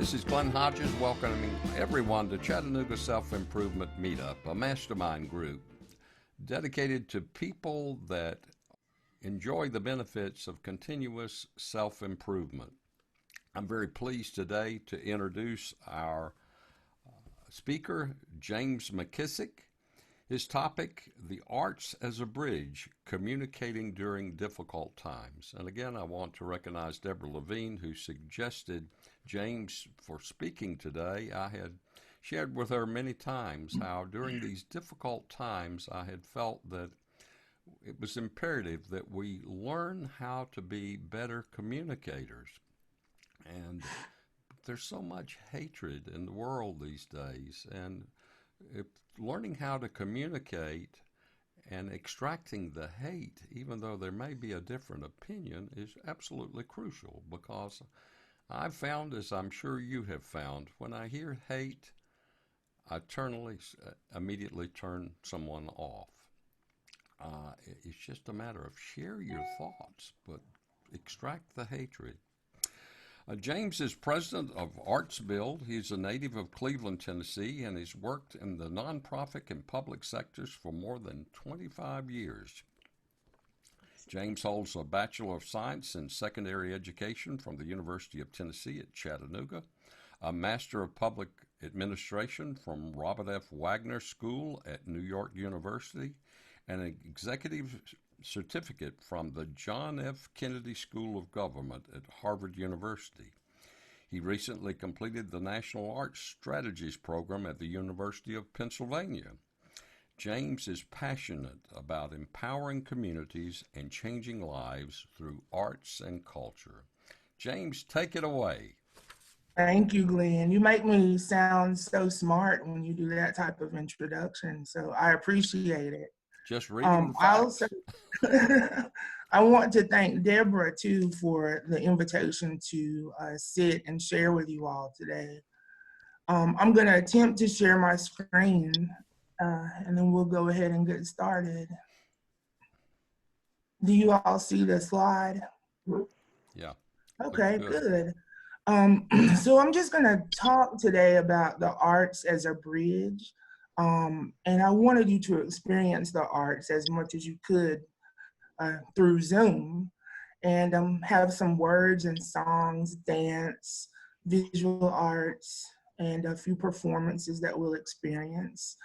This is Glenn Hodges welcoming everyone to Chattanooga Self-Improvement Meetup, a mastermind group dedicated to people that enjoy the benefits of continuous self-improvement. I'm very pleased today to introduce our speaker, James McKissick. His topic, the arts as a bridge, communicating during difficult times. And again, I want to recognize Deborah Levine, who suggested James for speaking today. I had shared with her many times how during these difficult times I had felt that it was imperative that we learn how to be better communicators. And there's so much hatred in the world these days, and learning how to communicate and extracting the hate, even though there may be a different opinion, is absolutely crucial, because I've found, as I'm sure you have found, when I hear hate, I immediately turn someone off. It's just a matter of share your thoughts, but extract the hatred. James is president of Arts Build. He's a native of Cleveland, Tennessee, and has worked in the nonprofit and public sectors for more than 25 years. James holds a Bachelor of Science in Secondary Education from the University of Tennessee at Chattanooga, a Master of Public Administration from Robert F. Wagner School at New York University, and an Executive Certificate from the John F. Kennedy School of Government at Harvard University. He recently completed the National Arts Strategies program at the University of Pennsylvania. James is passionate about empowering communities and changing lives through arts and culture. James, take it away. Thank you, Glenn. You make me sound so smart when you do that type of introduction, so I appreciate it. Just reading the facts. I want to thank Deborah, too, for the invitation to sit and share with you all today. I'm going to attempt to share my screen, and then we'll go ahead and get started. Do you all see the slide? Yeah. Okay, good. So I'm just going to talk today about the arts as a bridge. And I wanted you to experience the arts as much as you could through Zoom, and have some words and songs, dance, visual arts, and a few performances that we'll experience.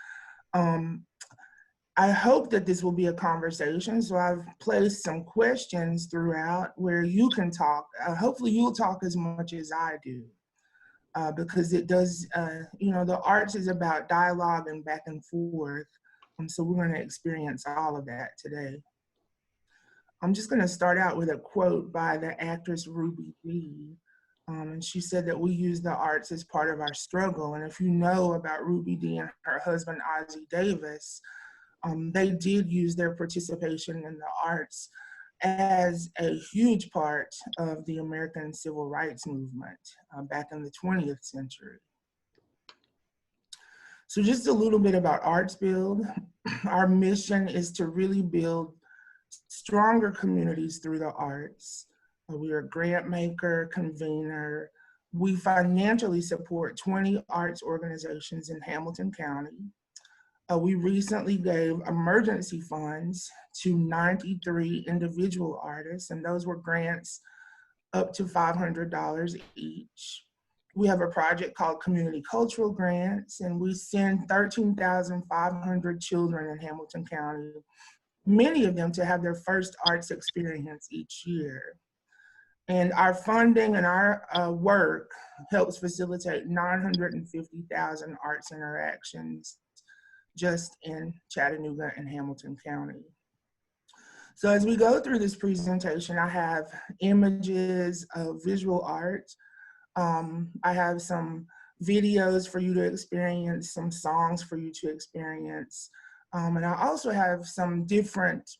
I hope that this will be a conversation, so I've placed some questions throughout where you can talk. Hopefully you'll talk as much as I do. Because it does, the arts is about dialogue and back and forth. So we're going to experience all of that today. I'm just going to start out with a quote by the actress Ruby Dee. And she said that we use the arts as part of our struggle. And if you know about Ruby Dee and her husband, Ozzie Davis, they did use their participation in the arts as a huge part of the American Civil Rights Movement back in the 20th century. So just a little bit about Arts Build. Our mission is to really build stronger communities through the arts. We are a grant maker, convener. We financially support 20 arts organizations in Hamilton County. We recently gave emergency funds to 93 individual artists, and those were grants up to $500 each. We have a project called Community Cultural Grants, and we send 13,500 children in Hamilton County, many of them to have their first arts experience each year. And our funding and our work helps facilitate 950,000 arts interactions just in Chattanooga and Hamilton County. So as we go through this presentation, I have images of visual art. I have some videos for you to experience, some songs for you to experience. And I also have some different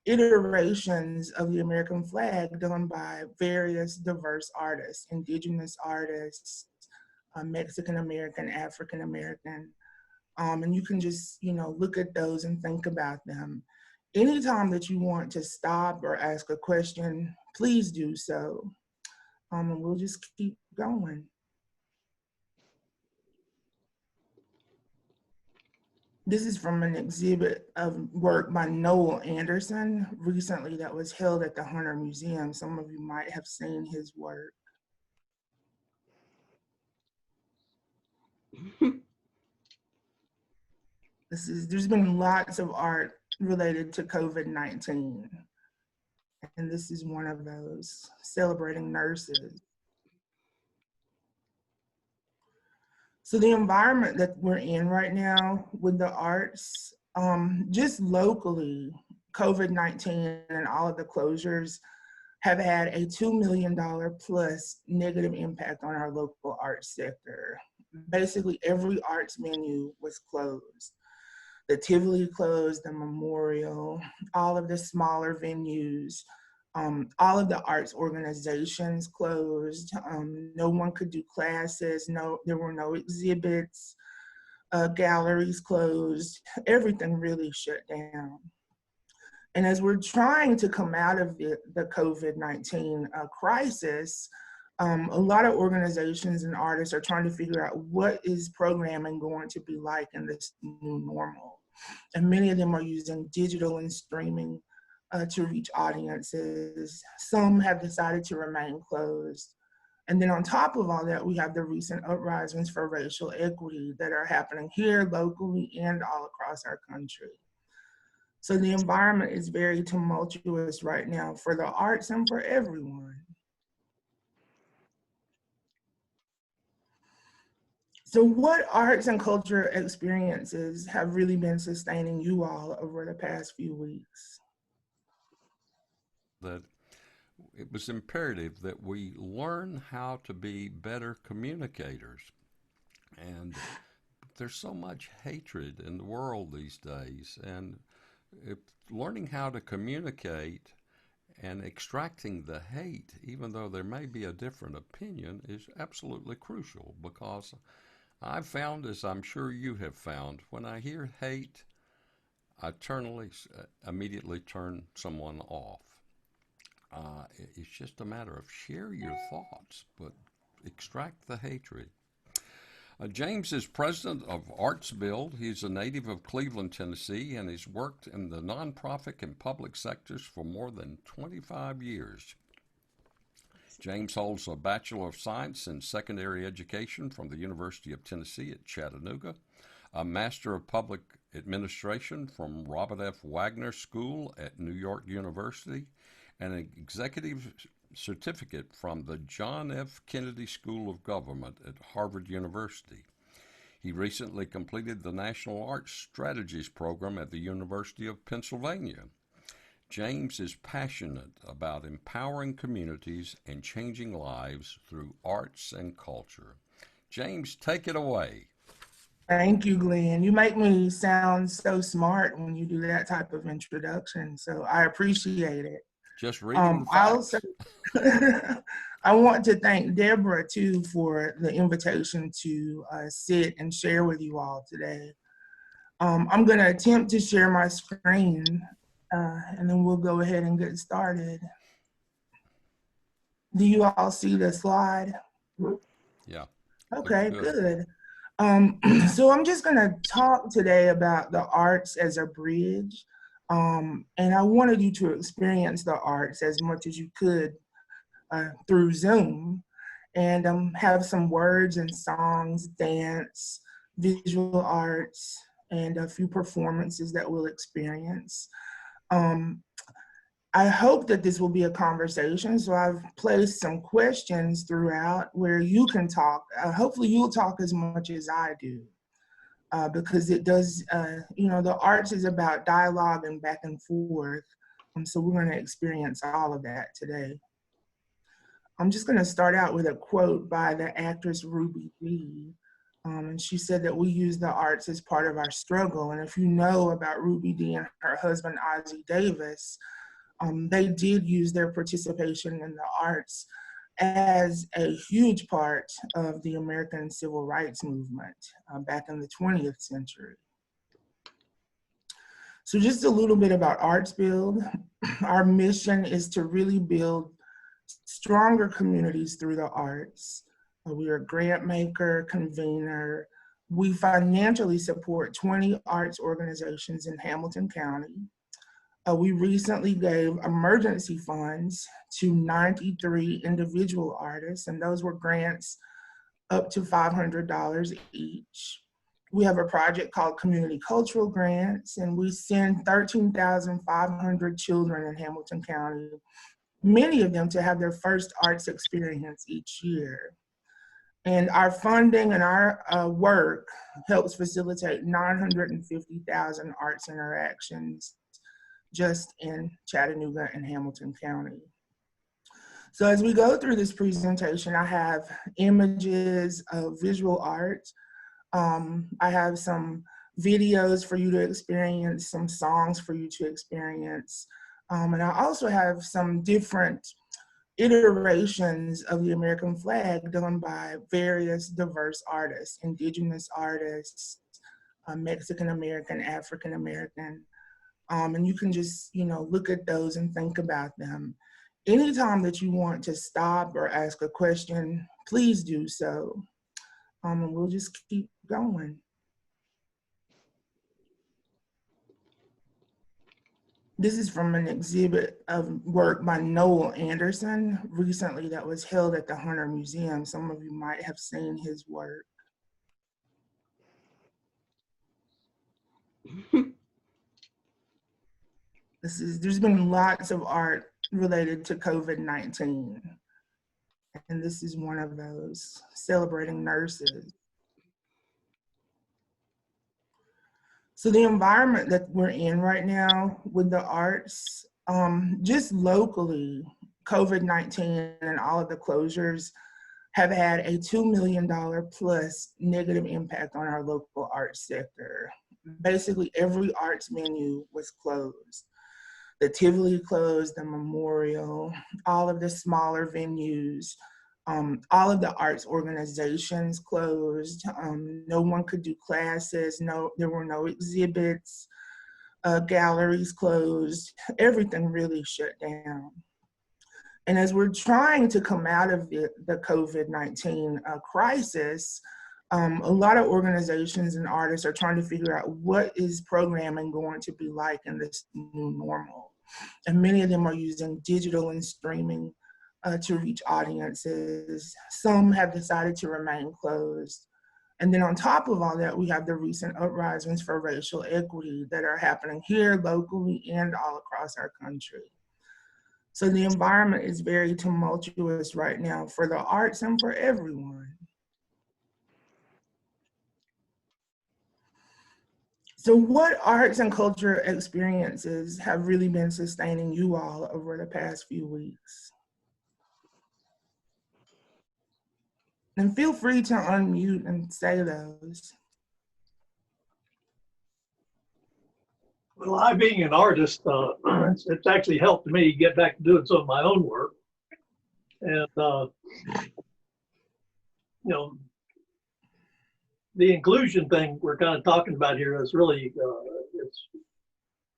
iterations of the American flag done by various diverse artists, indigenous artists, Mexican American, African American. And you can just, look at those and think about them. Anytime that you want to stop or ask a question, please do so. And we'll just keep going. This is from an exhibit of work by Noel Anderson recently that was held at the Hunter Museum. Some of you might have seen his work. There's been lots of art related to COVID-19, and this is one of those, celebrating nurses. So the environment that we're in right now with the arts, just locally, COVID-19 and all of the closures have had a $2 million plus negative impact on our local arts sector. Basically, every arts venue was closed. The Tivoli closed, the Memorial, all of the smaller venues, all of the arts organizations closed. No one could do classes. No, there were no exhibits. Galleries closed. Everything really shut down. And as we're trying to come out of the COVID-19 crisis, a lot of organizations and artists are trying to figure out what is programming going to be like in this new normal. And many of them are using digital and streaming to reach audiences. Some have decided to remain closed. And then on top of all that, we have the recent uprisings for racial equity that are happening here locally and all across our country. So the environment is very tumultuous right now for the arts and for everyone. So what arts and culture experiences have really been sustaining you all over the past few weeks? That it was imperative that we learn how to be better communicators. And there's so much hatred in the world these days. And if learning how to communicate and extracting the hate, even though there may be a different opinion, is absolutely crucial, because I've found, as I'm sure you have found, when I hear hate, I immediately turn someone off. It's just a matter of share your thoughts, but extract the hatred. James is president of Arts Build. He's a native of Cleveland, Tennessee, and has worked in the nonprofit and public sectors for more than 25 years. James holds a Bachelor of Science in Secondary Education from the University of Tennessee at Chattanooga, a Master of Public Administration from Robert F. Wagner School at New York University, and an Executive Certificate from the John F. Kennedy School of Government at Harvard University. He recently completed the National Arts Strategies program at the University of Pennsylvania. James is passionate about empowering communities and changing lives through arts and culture. James, take it away. Thank you, Glenn. You make me sound so smart when you do that type of introduction, so I appreciate it. Just reading the I facts. also, I want to thank Deborah too for the invitation to sit and share with you all today. I'm going to attempt to share my screen, and then we'll go ahead and get started. Do you all see the slide? Yeah. Okay, good. So I'm just going to talk today about the arts as a bridge. And I wanted you to experience the arts as much as you could through Zoom, and have some words and songs, dance, visual arts, and a few performances that we'll experience. I hope that this will be a conversation, so I've placed some questions throughout where you can talk. Hopefully you'll talk as much as I do. Because it does, the arts is about dialogue and back and forth. So we're going to experience all of that today. I'm just going to start out with a quote by the actress Ruby Dee. And she said that we use the arts as part of our struggle. And if you know about Ruby Dee and her husband, Ozzie Davis, they did use their participation in the arts as a huge part of the American Civil Rights Movement back in the 20th century. So just a little bit about Arts Build. Our mission is to really build stronger communities through the arts. We are a grant maker, convener, We financially support 20 arts organizations in Hamilton County. We recently gave emergency funds to 93 individual artists, and those were grants up to $500 each. We have a project called Community Cultural Grants, and we send 13,500 children in Hamilton County, many of them to have their first arts experience each year. And our funding and our work helps facilitate 950,000 arts interactions just in Chattanooga and Hamilton County. So as we go through this presentation, I have images of visual art. I have some videos for you to experience, some songs for you to experience. And I also have some different iterations of the American flag done by various diverse artists, indigenous artists, Mexican American, African American. And you can just, look at those and think about them. Anytime that you want to stop or ask a question, please do so. And we'll just keep going. This is from an exhibit of work by Noel Anderson recently that was held at the Hunter Museum. Some of you might have seen his work. There's been lots of art related to COVID-19. And this is one of those, celebrating nurses. So the environment that we're in right now with the arts, just locally, COVID-19 and all of the closures have had a $2 million plus negative impact on our local arts sector. Basically, every arts venue was closed. The Tivoli closed, the Memorial, all of the smaller venues, all of the arts organizations closed. No one could do classes. There were no exhibits. Galleries closed. Everything really shut down. And as we're trying to come out of the COVID-19 crisis, a lot of organizations and artists are trying to figure out what is programming going to be like in this new normal. And many of them are using digital and streaming to reach audiences. Some have decided to remain closed. And then on top of all that, we have the recent uprisings for racial equity that are happening here locally and all across our country. So the environment is very tumultuous right now for the arts and for everyone. So what arts and culture experiences have really been sustaining you all over the past few weeks? And feel free to unmute and say those. Well, I being an artist, it's actually helped me get back to doing some of my own work. And, the inclusion thing we're kind of talking about here is really,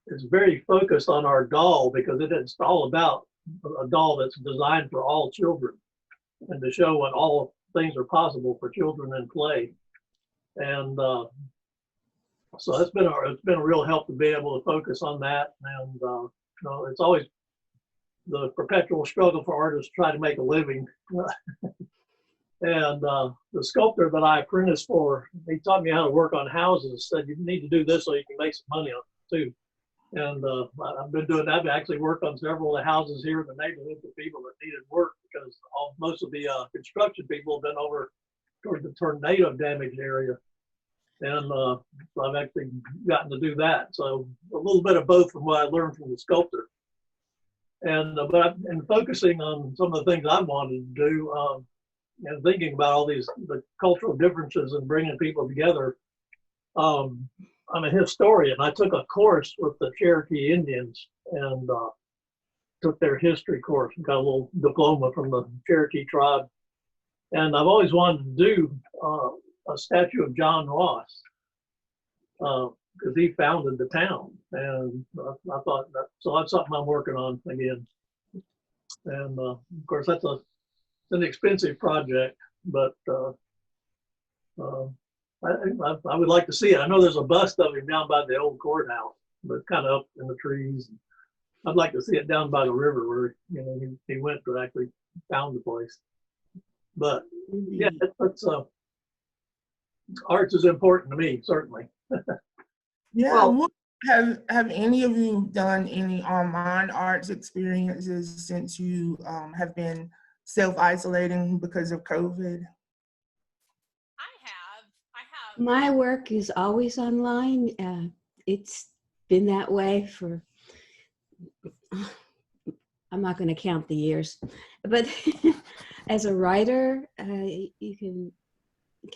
it's very focused on our doll because it's all about a doll that's designed for all children and to show what all things are possible for children in play. And so it's been a real help to be able to focus on that. And it's always the perpetual struggle for artists to try to make a living. And the sculptor that I apprenticed for, he taught me how to work on houses, said you need to do this so you can make some money on it too. And I've been doing that. I've actually worked on several of the houses here in the neighborhood for people that needed work because most of the construction people have been over toward the tornado damaged area. And so I've actually gotten to do that. So a little bit of both from what I learned from the sculptor. And but focusing on some of the things I wanted to do, and thinking about all the cultural differences and bringing people together. I'm a historian. I took a course with the Cherokee Indians and took their history course and got a little diploma from the Cherokee tribe. And I've always wanted to do a statue of John Ross because he founded the town. And I thought so that's something I'm working on again. And of course, that's an expensive project, but I would like to see it. I know there's a bust of him down by the old courthouse, but kind of up in the trees. I'd like to see it down by the river where, you know, he went to actually found the place. But yeah, it's arts is important to me, certainly. Yeah, Well, have any of you done any online arts experiences since you have been self-isolating because of COVID? My work is always online. It's been that way for, I'm not going to count the years, but as a writer, you can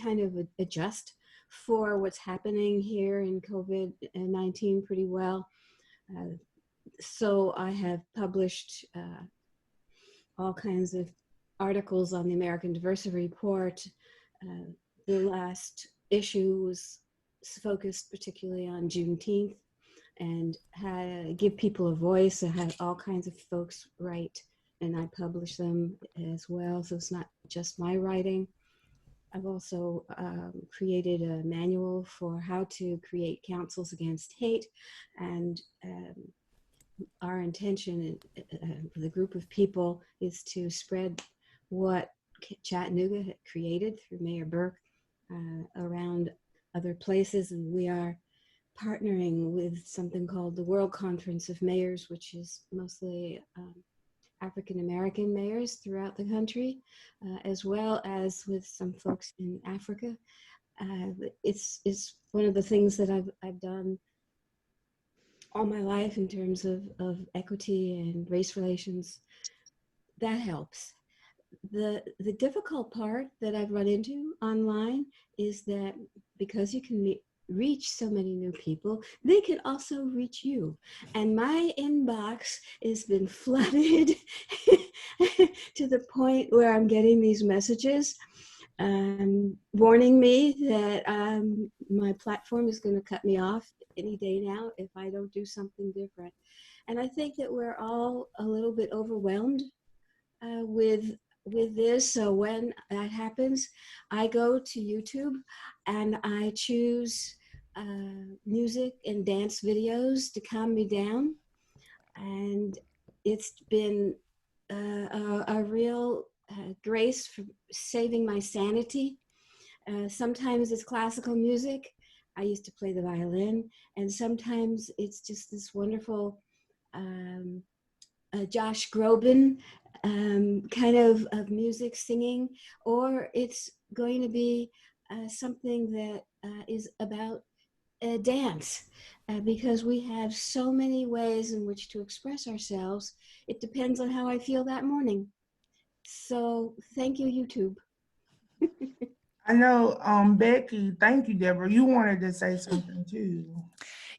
kind of adjust for what's happening here in COVID-19 pretty well. So I have published all kinds of articles on the American Diversity Report. The last issue was focused particularly on Juneteenth and give people a voice. I had all kinds of folks write, and I publish them as well. So it's not just my writing. I've also created a manual for how to create councils against hate, and our intention for the group of people is to spread what Chattanooga had created through Mayor Burke around other places, and we are partnering with something called the World Conference of Mayors, which is mostly African American mayors throughout the country, as well as with some folks in Africa. It's one of the things that I've done all my life in terms of equity and race relations. That helps. The difficult part that I've run into online is that because you can reach so many new people, they can also reach you. And my inbox has been flooded to the point where I'm getting these messages warning me that my platform is going to cut me off any day now if I don't do something different. And I think that we're all a little bit overwhelmed with this. So when that happens, I go to YouTube and I choose music and dance videos to calm me down. And it's been a real grace for saving my sanity. Sometimes it's classical music. I used to play the violin, and sometimes it's just this wonderful Josh Groban kind of music, singing, or it's going to be something that is about dance, because we have so many ways in which to express ourselves. It depends on how I feel that morning. So thank you, YouTube. I know, Becky, thank you, Deborah. You wanted to say something too.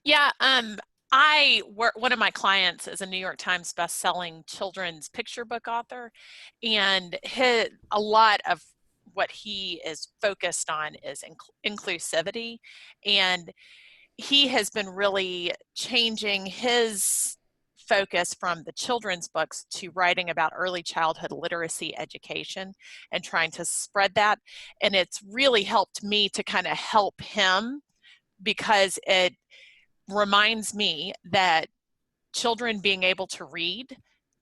Yeah, one of my clients is a New York Times best-selling children's picture book author, and a lot of what he is focused on is inclusivity, and he has been really changing his focus from the children's books to writing about early childhood literacy education and trying to spread that. And it's really helped me to kind of help him, because it reminds me that children being able to read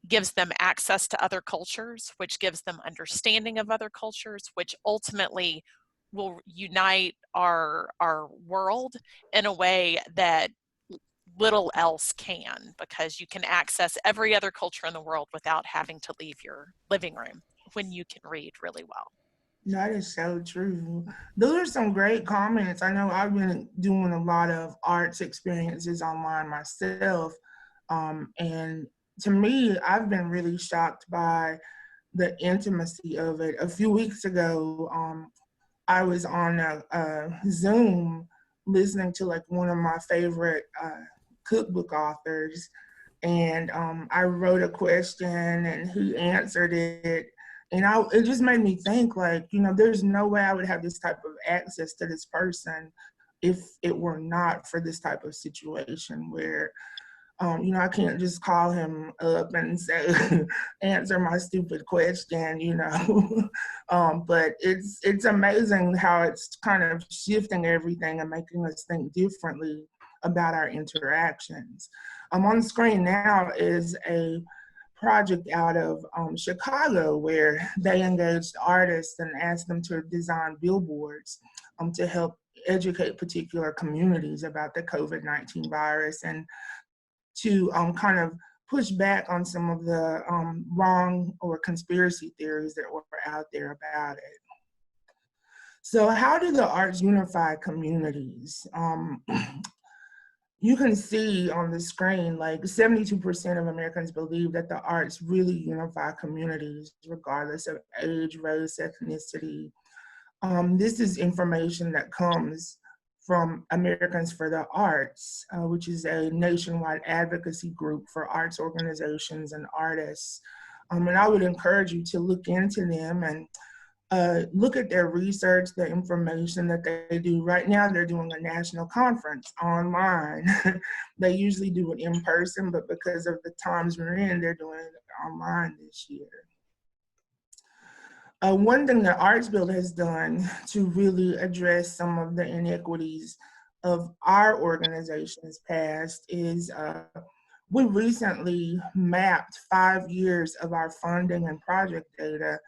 gives them access to other cultures, which gives them understanding of other cultures, which ultimately will unite our world in a way that little else can, because you can access every other culture in the world without having to leave your living room when you can read really well. That is so true. Those are some great comments. I know I've been doing a lot of arts experiences online myself. And to me, I've been really shocked by the intimacy of it. A few weeks ago, I was on a Zoom listening to like one of my favorite cookbook authors, and I wrote a question and he answered it. And it just made me think, like, you know, there's no way I would have this type of access to this person if it were not for this type of situation where I can't just call him up and say, answer my stupid question, but it's amazing how it's kind of shifting everything and making us think differently about our interactions. On the screen now is a project out of Chicago where they engaged artists and asked them to design billboards to help educate particular communities about the COVID-19 virus and to kind of push back on some of the wrong or conspiracy theories that were out there about it. So how do the arts unify communities? You can see on the screen, like 72% of Americans believe that the arts really unify communities, regardless of age, race, ethnicity. This is information that comes from Americans for the Arts, which is a nationwide advocacy group for arts organizations and artists. And I would encourage you to look into them and look at their research, the information that they do. Right now, they're doing a national conference online. They usually do it in person, but because of the times we're in, they're doing it online this year. One thing that ArtsBuild has done to really address some of the inequities of our organization's past is we recently mapped 5 years of our funding and project data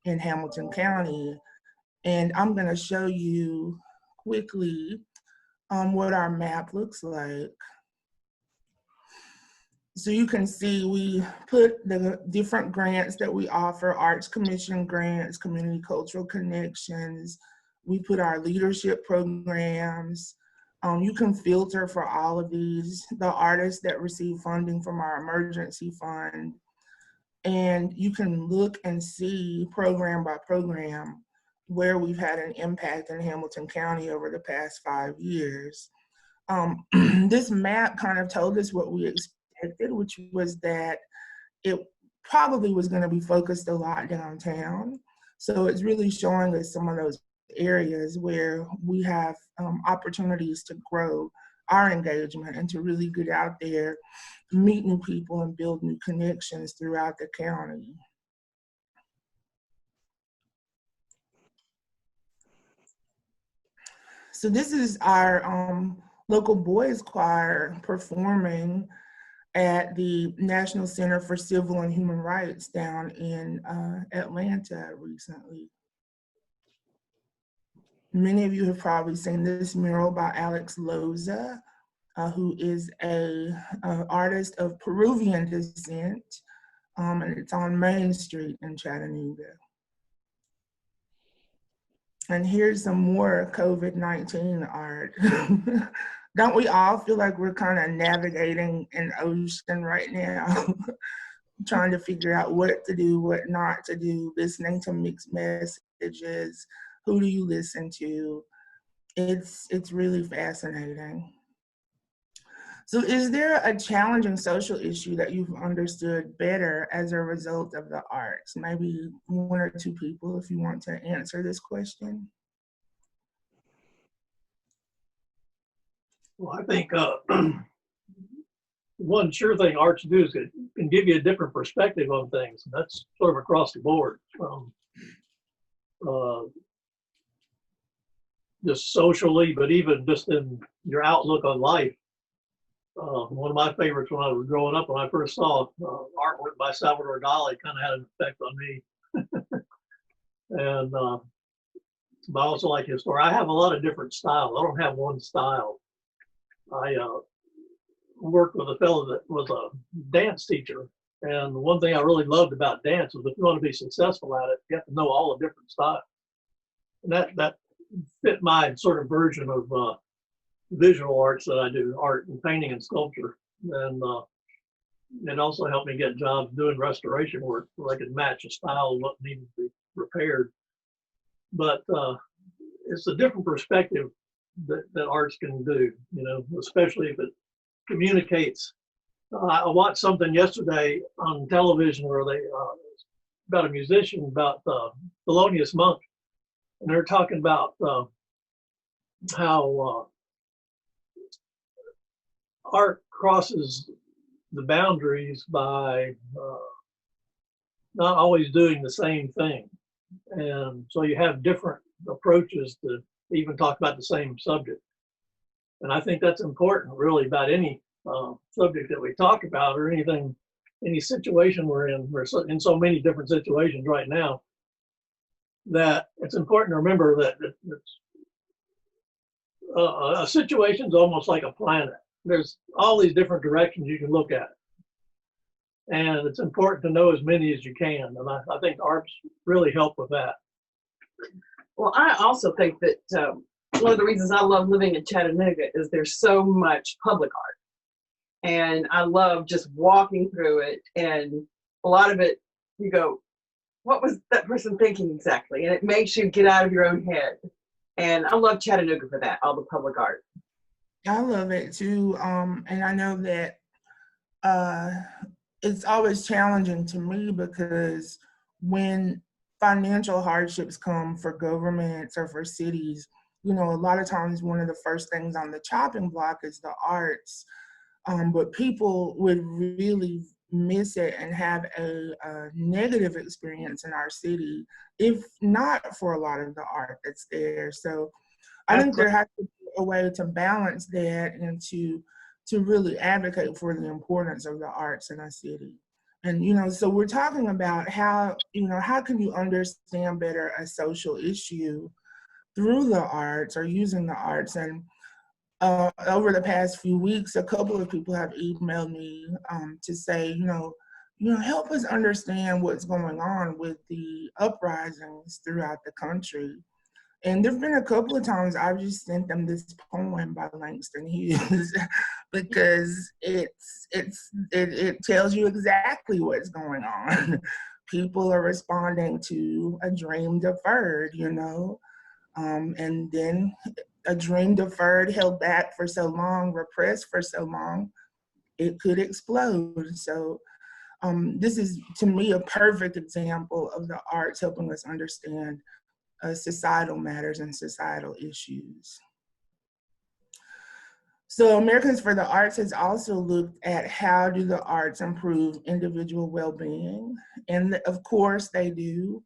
in Hamilton County. And I'm gonna show you quickly what our map looks like. So you can see we put the different grants that we offer, Arts Commission grants, Community Cultural Connections. We put our leadership programs. You can filter for all of these, the artists that receive funding from our emergency fund. And you can look and see program by program where we've had an impact in Hamilton County over the past 5 years. This map kind of told us what we expected, which was that it probably was going to be focused a lot downtown. So it's really showing us some of those areas where we have opportunities to grow our engagement and to really get out there, meet new people, and build new connections throughout the county. So this is our local boys choir performing at the National Center for Civil and Human Rights down in Atlanta recently. Many of you have probably seen this mural by Alex Loza, who is a artist of Peruvian descent, and it's on Main Street in Chattanooga. And here's some more COVID-19 art. Don't we all feel like we're kind of navigating an ocean right now? Trying to figure out what to do, what not to do, listening to mixed messages. Who do you listen to? It's really fascinating. So is there a challenging social issue that you've understood better as a result of the arts? Maybe one or two people, if you want to answer this question. Well, I think one sure thing arts do is it can give you a different perspective on things. And that's sort of across the board. Just socially, but even just in your outlook on life. One of my favorites when I was growing up, when I first saw artwork by Salvador Dali, kind of had an effect on me. And but I also like his story. I have a lot of different styles. I don't have one style. I worked with a fellow that was a dance teacher. And the one thing I really loved about dance was if you want to be successful at it, you have to know all the different styles. And that fit my sort of version of visual arts that I do, art and painting and sculpture. And it also helped me get jobs doing restoration work where I could match a style of what needed to be repaired. But it's a different perspective that arts can do, especially if it communicates. I watched something yesterday on television where they, about a musician, about Thelonious Monk, and they're talking about how art crosses the boundaries by not always doing the same thing. And so you have different approaches to even talk about the same subject. And I think that's important, really, about any subject that we talk about or anything, any situation we're in. We're in so many different situations right now that it's important to remember that a situation is almost like a planet. There's all these different directions you can look at. And it's important to know as many as you can. And I think arts really help with that. Well, I also think that one of the reasons I love living in Chattanooga is there's so much public art. And I love just walking through it. And a lot of it, you go, what was that person thinking exactly? And it makes you get out of your own head. And I love Chattanooga for that, all the public art. I love it too. And I know that it's always challenging to me because when financial hardships come for governments or for cities, you know, a lot of times one of the first things on the chopping block is the arts. But people would really miss it and have a negative experience in our city if not for a lot of the art that's there. So I think there has to be a way to balance that and to really advocate for the importance of the arts in our city. And you know, so we're talking about how, you know, how can you understand better a social issue through the arts or using the arts. And over the past few weeks, a couple of people have emailed me to say, help us understand what's going on with the uprisings throughout the country. And there've been a couple of times I've just sent them this poem by Langston Hughes because it tells you exactly what's going on. People are responding to a dream deferred, and then a dream deferred, held back for so long, repressed for so long, it could explode. So this is, to me, a perfect example of the arts helping us understand societal matters and societal issues. So Americans for the Arts has also looked at how do the arts improve individual well-being, and of course they do.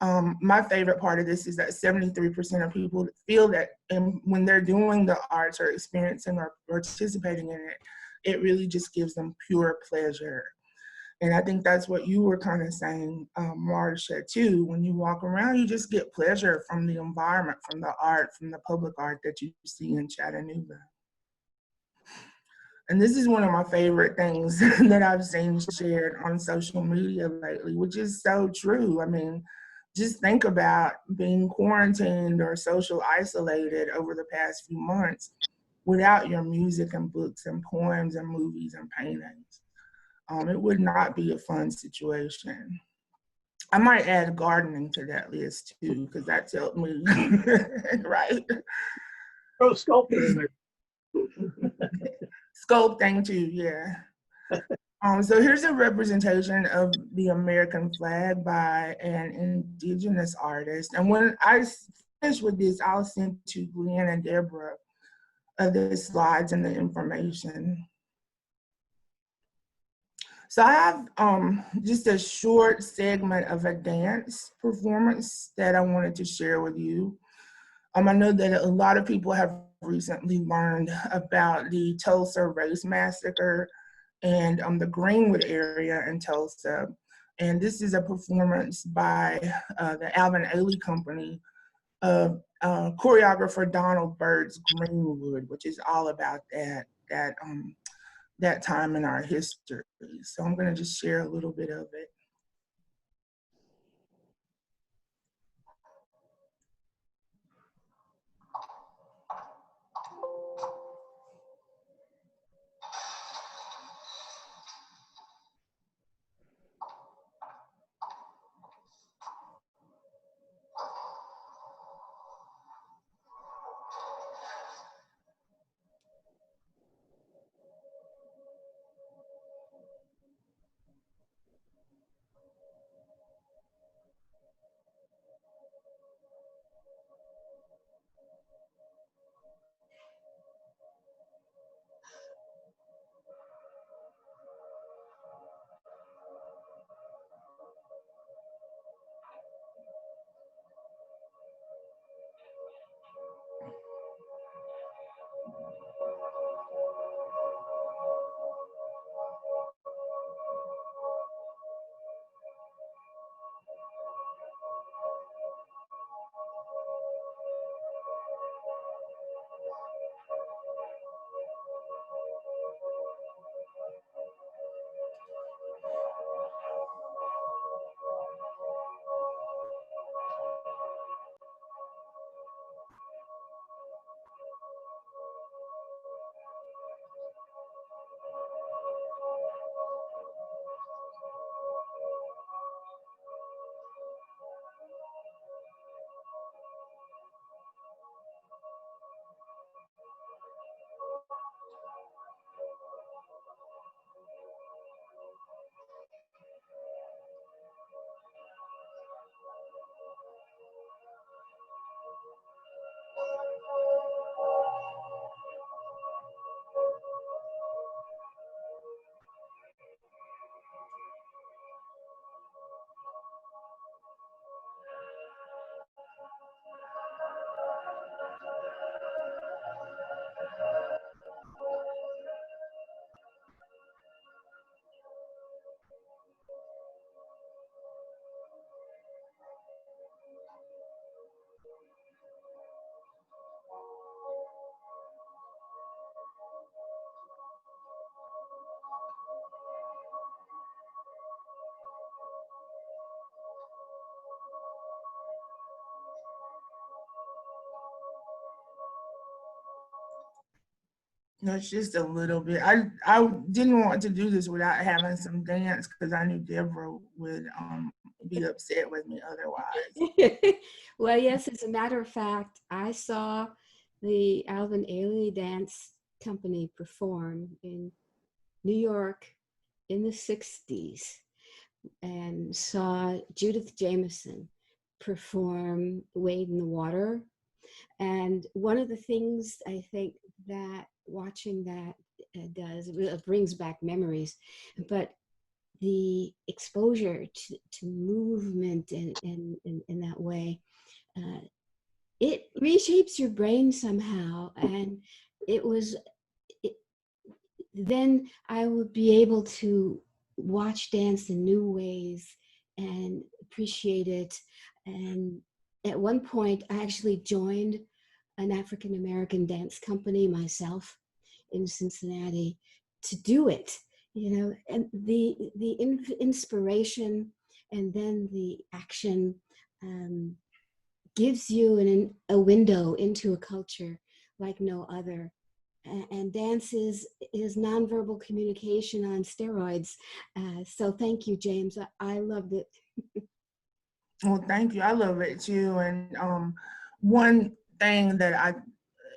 My favorite part of this is that 73% of people feel that when they're doing the arts or experiencing or participating in it, it really just gives them pure pleasure. And I think that's what you were kind of saying, Marcia, too. When you walk around, you just get pleasure from the environment, from the art, from the public art that you see in Chattanooga. And this is one of my favorite things that I've seen shared on social media lately, which is so true. I mean, just think about being quarantined or social isolated over the past few months without your music and books and poems and movies and paintings. It would not be a fun situation. I might add gardening to that list too, because that's helped me, right? Throw sculpture in there. Sculpting too, yeah. So here's a representation of the American flag by an indigenous artist. And when I finish with this, I'll send to Glenn and Deborah the slides and the information. So I have just a short segment of a dance performance that I wanted to share with you. I know that a lot of people have recently learned about the Tulsa Race Massacre and the Greenwood area in Tulsa. And this is a performance by the Alvin Ailey Company of choreographer Donald Byrd's Greenwood, which is all about that time in our history. So I'm going to just share a little bit of it. No, it's just a little bit. I didn't want to do this without having some dance because I knew Deborah would be upset with me otherwise. Well, yes, as a matter of fact, I saw the Alvin Ailey Dance Company perform in New York in the 60s and saw Judith Jameson perform Wade in the Water. And one of the things I think that watching that does, it brings back memories, but the exposure to movement in that way, uh, it reshapes your brain somehow. And it was, it, then I would be able to watch dance in new ways and appreciate it. And at one point, I actually joined an African American dance company myself in Cincinnati to do it, and the inspiration and then the action gives you a window into a culture like no other. And dance is nonverbal communication on steroids. So thank you, James. I loved it. Well, thank you. I love it too. And one thing that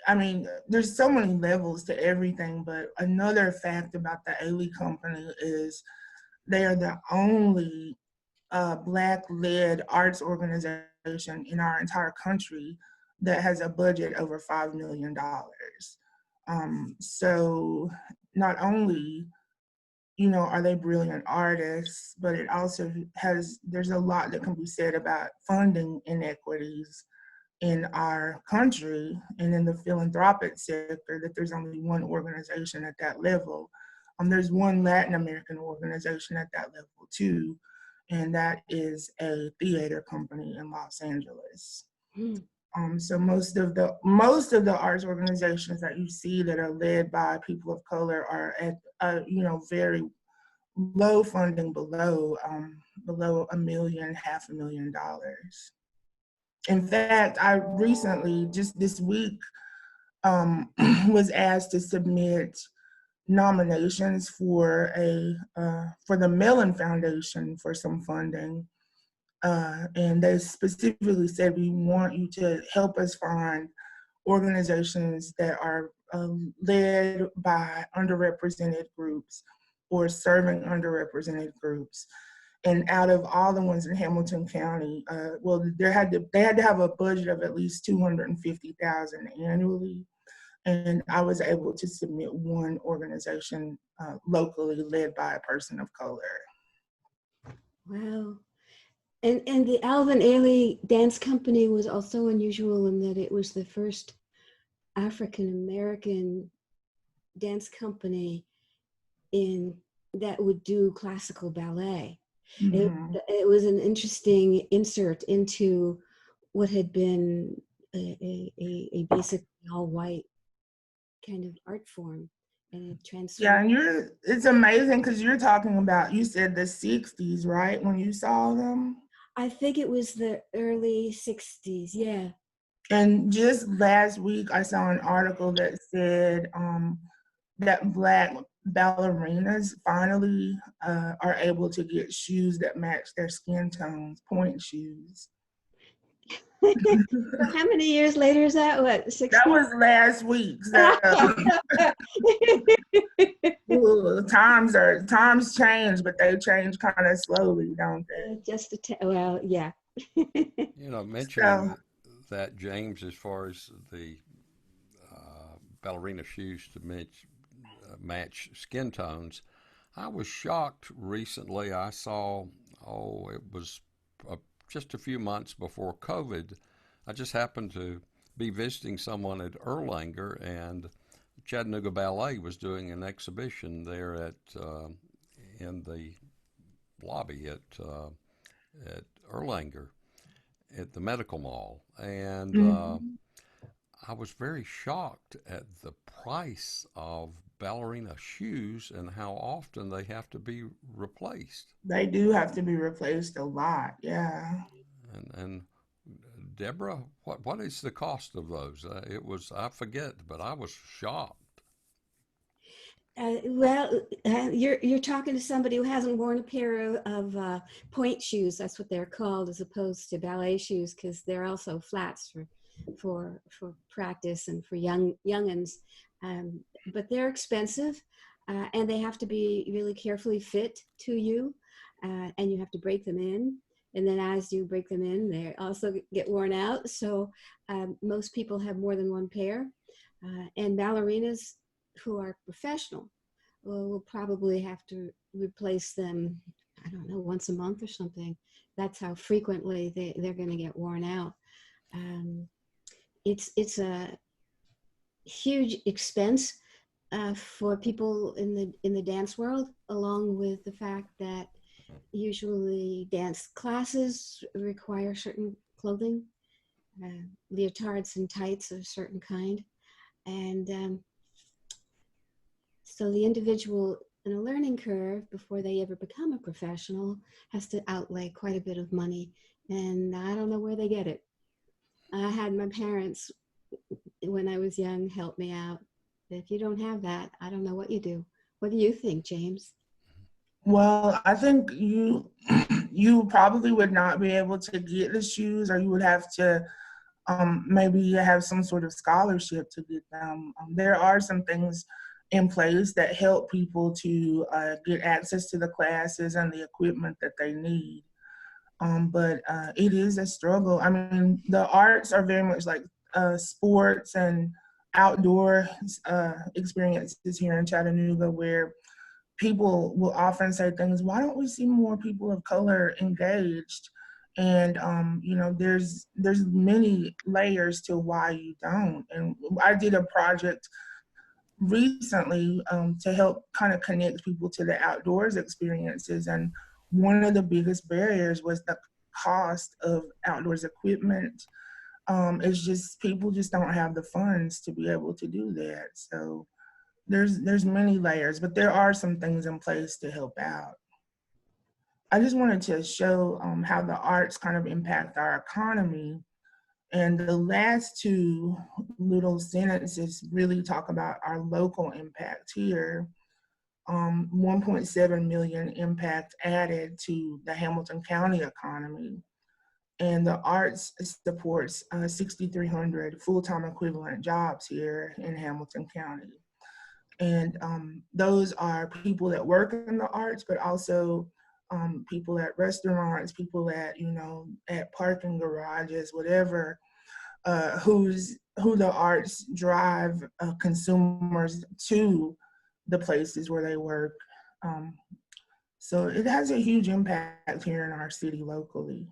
I mean, there's so many levels to everything, but another fact about the Ailey Company is they are the only Black-led arts organization in our entire country that has a budget over $5 million. So not only, are they brilliant artists, but it also there's a lot that can be said about funding inequities in our country and in the philanthropic sector, that there's only one organization at that level. There's one Latin American organization at that level too, and that is a theater company in Los Angeles. So most of the arts organizations that you see that are led by people of color are at very low funding, below $1 million, $500,000. In fact, I recently, just this week, was asked to submit nominations for the Mellon Foundation for some funding, and they specifically said, we want you to help us find organizations that are led by underrepresented groups or serving underrepresented groups. And out of all the ones in Hamilton County, they had to have a budget of at least $250,000 annually. And I was able to submit one organization locally led by a person of color. Wow. And the Alvin Ailey Dance Company was also unusual in that it was the first African American dance company that would do classical ballet. Mm-hmm. It was an interesting insert into what had been a basically all white kind of art form, and it transformed. Yeah, and it's amazing because you're talking about, you said the 60s, right, when you saw them? I think it was the early 60s, yeah. And just last week, I saw an article that said that Black ballerinas finally are able to get shoes that match their skin tones, point shoes. So how many years later is that? What, 60? That was last week. So times change, but they change kind of slowly, don't they? Just well, yeah. Mentioning that, James, as far as the ballerina shoes to match skin tones, I was shocked recently. I saw, it was just a few months before COVID. I just happened to be visiting someone at Erlanger, and Chattanooga Ballet was doing an exhibition there in the lobby at Erlanger at the Medical Mall, and I was very shocked at the price of ballerina shoes and how often they have to be replaced. They do have to be replaced a lot, yeah. And Deborah, what is the cost of those? I forget, but I was shocked. You're talking to somebody who hasn't worn a pair of point shoes. That's what they're called, as opposed to ballet shoes, because they're also flats for practice and for youngins. But they're expensive, and they have to be really carefully fit to you, and you have to break them in. And then as you break them in, they also get worn out. So most people have more than one pair, and ballerinas who are professional will probably have to replace them, I don't know, once a month or something. That's how frequently they're going to get worn out. It's a huge expense for people in the dance world, along with the fact that usually dance classes require certain clothing, leotards and tights of a certain kind. And so the individual in a learning curve before they ever become a professional has to outlay quite a bit of money. And I don't know where they get it. I had my parents, when I was young, help me out. If you don't have that, I don't know what you do. What do you think, James? Well, I think you probably would not be able to get the shoes, or you would have to maybe have some sort of scholarship to get them. There are some things in place that help people to get access to the classes and the equipment that they need. But it is a struggle. I mean, the arts are very much like sports and outdoor experiences here in Chattanooga, where people will often say things, why don't we see more people of color engaged? And there's many layers to why you don't. And I did a project recently to help kind of connect people to the outdoors experiences. And one of the biggest barriers was the cost of outdoors equipment. It's just people just don't have the funds to be able to do that. So there's many layers, but there are some things in place to help out. I just wanted to show how the arts kind of impact our economy. And the last two little sentences really talk about our local impact here. 1.7 million impact added to the Hamilton County economy. And the arts supports 6,300 full-time equivalent jobs here in Hamilton County. And those are people that work in the arts, but also people at restaurants, people at, at parking garages, whatever, who the arts drive consumers to the places where they work. So it has a huge impact here in our city locally.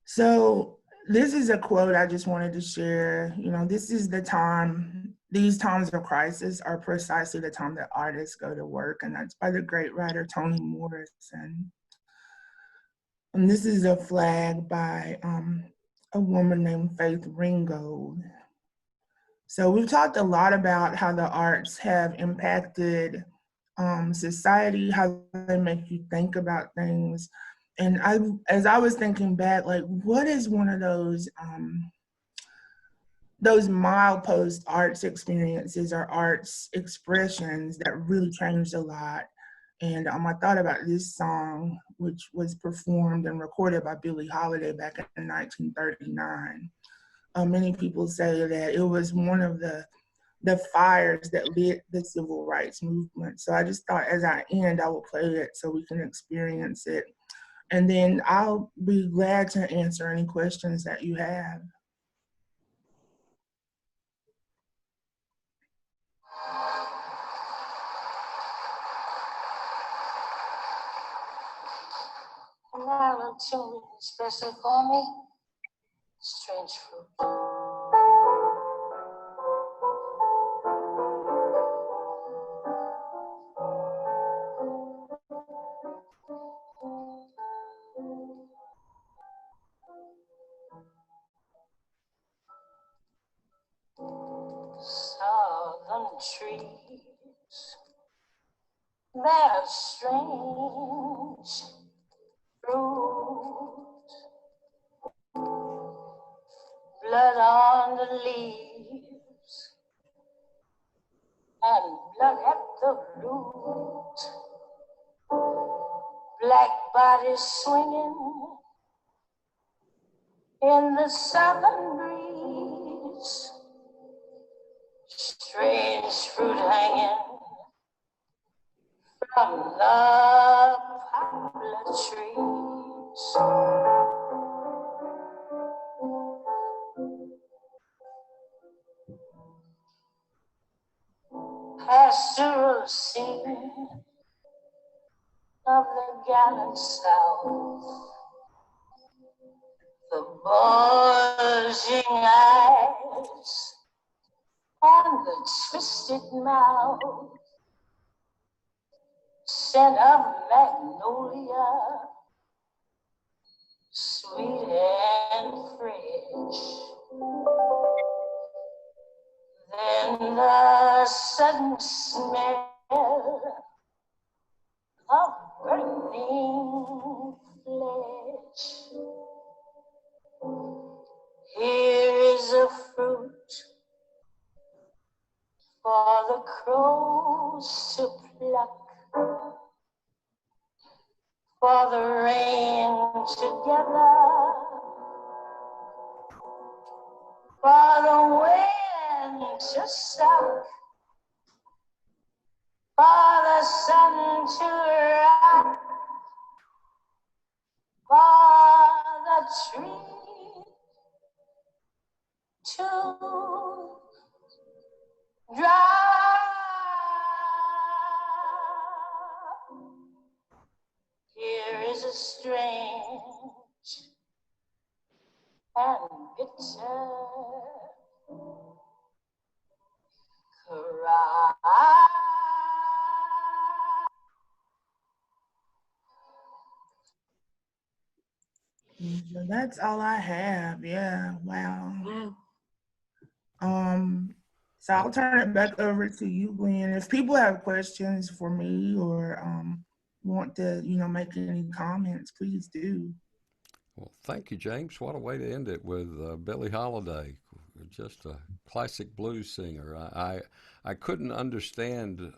So this is a quote I just wanted to share. This is the time, these times of crisis are precisely the time that artists go to work. And that's by the great writer, Toni Morrison. And this is a flag by a woman named Faith Ringgold. So we've talked a lot about how the arts have impacted society, how they make you think about things. And as I was thinking back, like, what is one of those milepost arts experiences or arts expressions that really changed a lot? And I thought about this song, which was performed and recorded by Billie Holiday back in 1939. Many people say that it was one of the fires that lit the civil rights movement. So I just thought as I end, I will play it so we can experience it. And then I'll be glad to answer any questions that you have. Something special for me, strange fruit. Southern trees bear strange fruit. leaves and blood at the root. Black bodies swinging in the southern breeze. Strange fruit hanging from the poplar trees. Pastoral scene of the gallant South. The bulging eyes and the twisted mouth. Scent of magnolia, sweet and fresh. Then the sudden smell of burning flesh. Here is a fruit for the crows to pluck, for the rain to gather, for the wind to suck, for the sun to rock, for the tree to drop. Here is a strange and bitter cry. So that's all I have. Yeah, wow. Wow. So I'll turn it back over to you, Glenn. If people have questions for me or want to, make any comments, please do. Well, thank you, James. What a way to end it with Billie Holiday, just a classic blues singer. I couldn't understand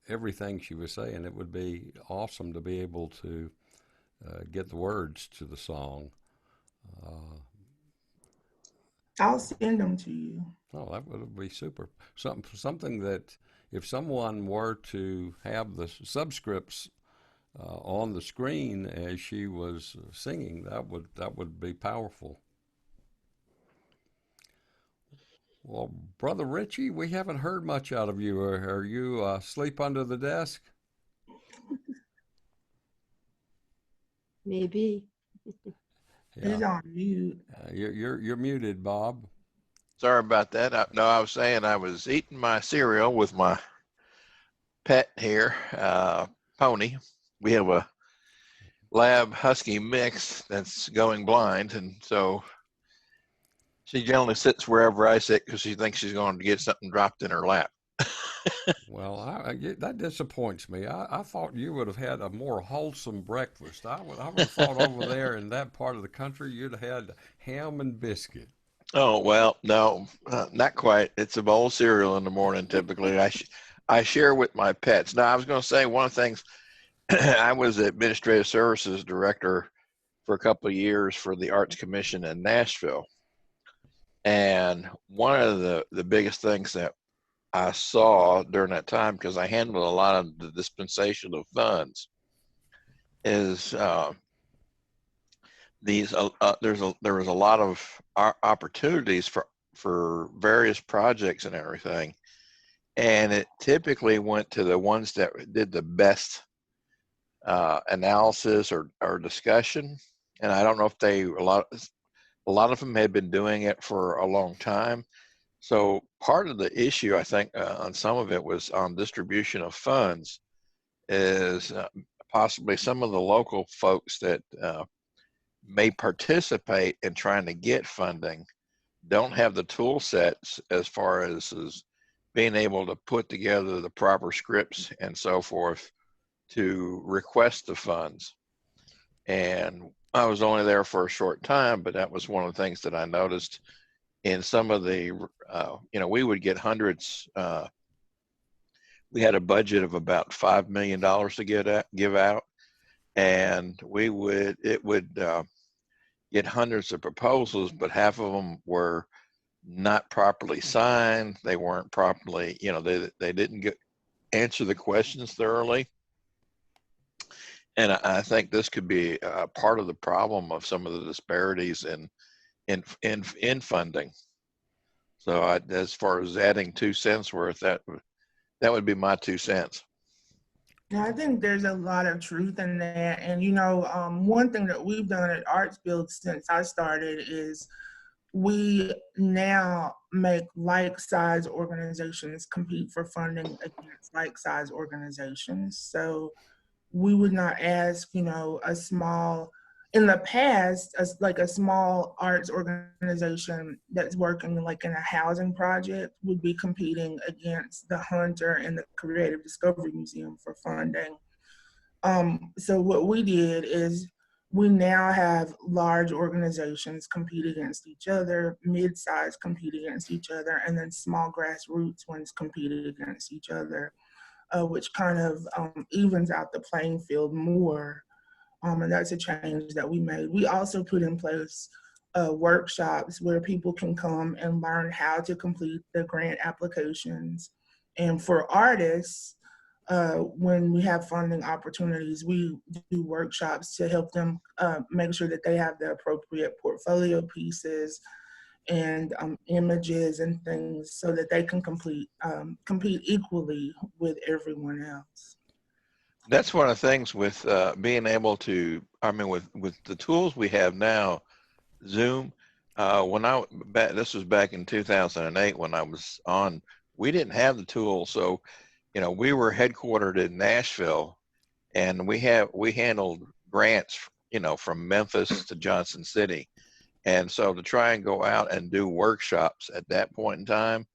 everything she was saying. It would be awesome to be able to get the words to the song. I'll send them to you. Oh, that would be super. Something that if someone were to have the subscripts on the screen as she was singing, that would be powerful. Well, Brother Richie, we haven't heard much out of you. Are you asleep under the desk? Maybe. He's on mute. You're muted, Bob. Sorry about that. I was saying I was eating my cereal with my pet here, Pony. We have a lab husky mix that's going blind, and so she generally sits wherever I sit because she thinks she's going to get something dropped in her lap. Well, that disappoints me. I thought you would have had a more wholesome breakfast. I would have thought over there in that part of the country you'd have had ham and biscuit. Oh, well, no, not quite. It's a bowl of cereal in the morning typically. I share with my pets. Now, I was going to say one of the things, I was the administrative services director for a couple of years for the Arts Commission in Nashville. And one of the biggest things that I saw during that time, because I handled a lot of the dispensation of funds, is there was a lot of opportunities for various projects and everything, and it typically went to the ones that did the best analysis or discussion. And I don't know if a lot of them had been doing it for a long time. So part of the issue, I think, on some of it was on distribution of funds, is possibly some of the local folks that may participate in trying to get funding don't have the tool sets as far as being able to put together the proper scripts and so forth to request the funds. And I was only there for a short time, but that was one of the things that I noticed in some of the, we would get hundreds. We had a budget of about $5 million to give out, and it would get hundreds of proposals, but half of them were not properly signed. They weren't properly, they didn't answer the questions thoroughly. And I think this could be part of the problem of some of the disparities in funding. So as far as adding 2 cents worth, that would be my 2 cents. Yeah, I think there's a lot of truth in that. And, one thing that we've done at Arts Build since I started is we now make like-size organizations compete for funding against like-size organizations. So we would not ask, in the past, like a small arts organization that's working like in a housing project would be competing against the Hunter and the Creative Discovery Museum for funding. So what we did is we now have large organizations compete against each other, mid-size compete against each other, and then small grassroots ones compete against each other, which kind of evens out the playing field more. And that's a change that we made. We also put in place workshops where people can come and learn how to complete the grant applications. And for artists, when we have funding opportunities, we do workshops to help them make sure that they have the appropriate portfolio pieces and images and things so that they can compete equally with everyone else. That's one of the things with being able to, with the tools we have now, Zoom, this was back in 2008 when I was on, we didn't have the tool. So, we were headquartered in Nashville, and we handled grants, from Memphis to Johnson City. And so to try and go out and do workshops at that point in time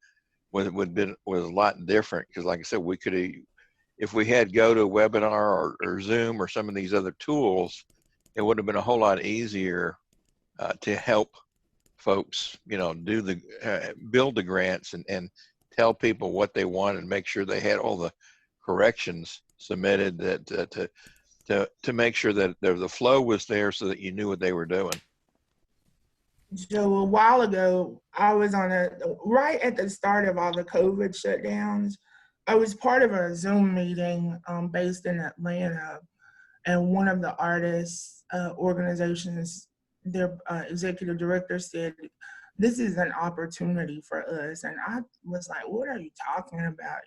was a lot different, because like I said, we could, if we had GoToWebinar or Zoom or some of these other tools, it would have been a whole lot easier to help folks, build the grants and tell people what they want and make sure they had all the corrections submitted to make sure that the flow was there so that you knew what they were doing. So a while ago, I was right at the start of all the COVID shutdowns, I was part of a Zoom meeting based in Atlanta, and one of the artists organizations, their executive director said, "This is an opportunity for us." And I was like, "What are you talking about?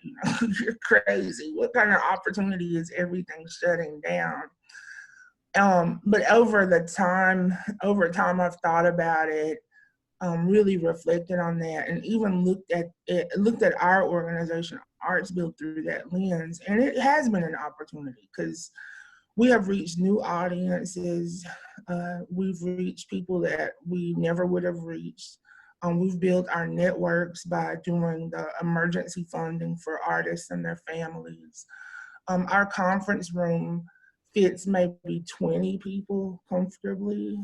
You're crazy. What kind of opportunity is everything shutting down?" But over time I've thought about it, really reflected on that, and even looked at our organization, Arts Built, through that lens. And it has been an opportunity because we have reached new audiences. We've reached people that we never would have reached. We've built our networks by doing the emergency funding for artists and their families. Our conference room fits maybe 20 people comfortably.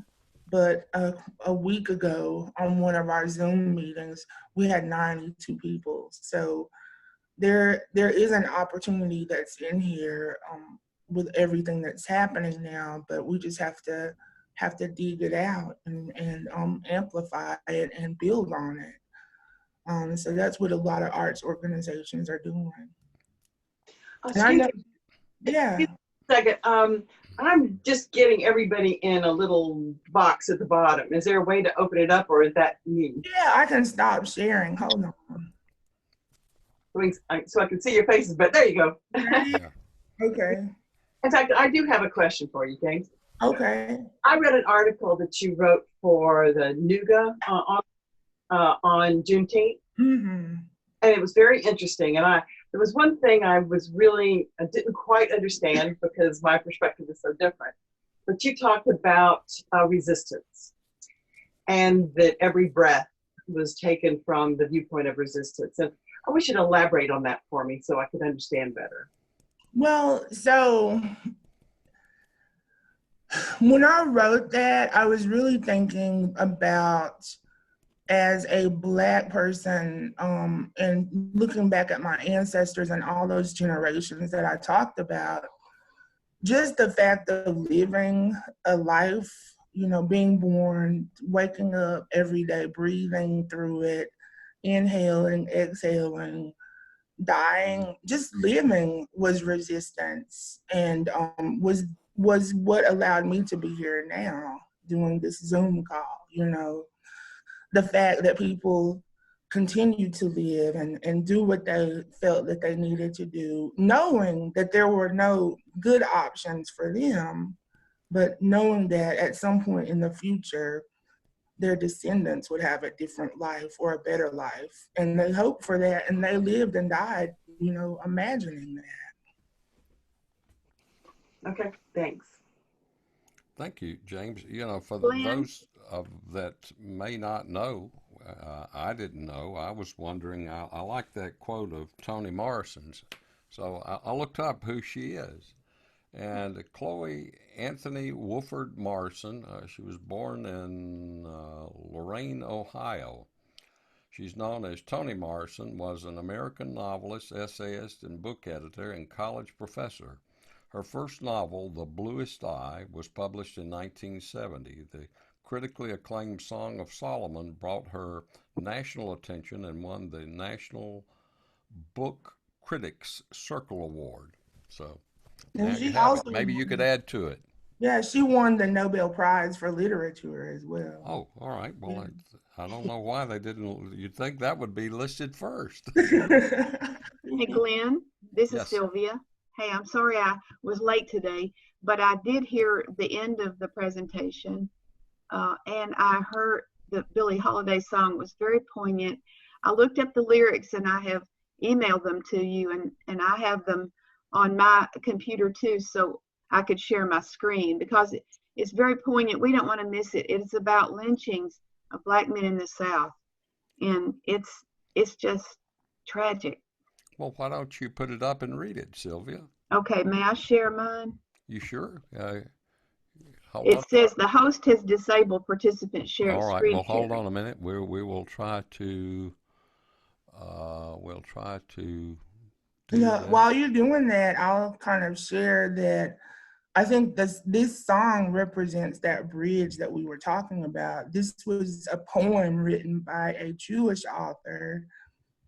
But a week ago on one of our Zoom meetings, we had 92 people. So there is an opportunity that's in here with everything that's happening now, but we just have to dig it out and amplify it and build on it. So that's what a lot of arts organizations are doing. And I know, yeah. Second, I'm just getting everybody in a little box at the bottom. Is there a way to open it up, or is that me? Yeah, I can stop sharing. Hold on. So I can see your faces, but there you go. Yeah. Okay. In fact, I do have a question for you, James. Okay. I read an article that you wrote for the NUGA on Juneteenth. Mm-hmm. And it was very interesting. And there was one thing I didn't quite understand because my perspective is so different. But you talked about resistance, and that every breath was taken from the viewpoint of resistance. And I wish you'd elaborate on that for me so I could understand better. Well, so when I wrote that, I was really thinking about as a Black person, and looking back at my ancestors and all those generations that I talked about, just the fact of living a life, you know, being born, waking up every day, breathing through it, inhaling, exhaling, dying, just living was resistance, and was what allowed me to be here now doing this Zoom call. You know, the fact that people continue to live and do what they felt that they needed to do, knowing that there were no good options for them, but knowing that at some point in the future, their descendants would have a different life or a better life. And they hoped for that, and they lived and died, you know, imagining that. Okay, thanks. Thank you, James. You know, for Glenn? those of that may not know, I didn't know. I was wondering. I like that quote of Toni Morrison's, so I looked up who she is. And Chloe Anthony Wolford Morrison. She was born in Lorain, Ohio. She's known as Toni Morrison. Was an American novelist, essayist, and book editor and college professor. Her first novel, The Bluest Eye, was published in 1970. The critically acclaimed Song of Solomon brought her national attention and won the National Book Critics Circle Award. So now And you she have it. also, Maybe you could add to it. yeah, she won the Nobel Prize for Literature as well. Oh, all right. Well, I don't know why they didn't. You'd think that would be listed first. Hey, Glenn, this is Yes. Sylvia. Hey, I'm sorry I was late today, but I did hear the end of the presentation, and I heard the Billie Holiday song was very poignant. I looked up the lyrics and I have emailed them to you, and I have them on my computer too, so I could share my screen because it's very poignant. We don't want to miss it. It's about lynchings of Black men in the South, and it's just tragic. Well, why don't you put it up and read it, Sylvia? Okay, may I share mine? You sure? Hold It on. says the host has disabled participant share All right. screen Well, hold sharing. on a minute. We will try to. We'll try to do Yeah, that. while you're doing that, I'll kind of share that I think this song represents that bridge that we were talking about. This was a poem written by a Jewish author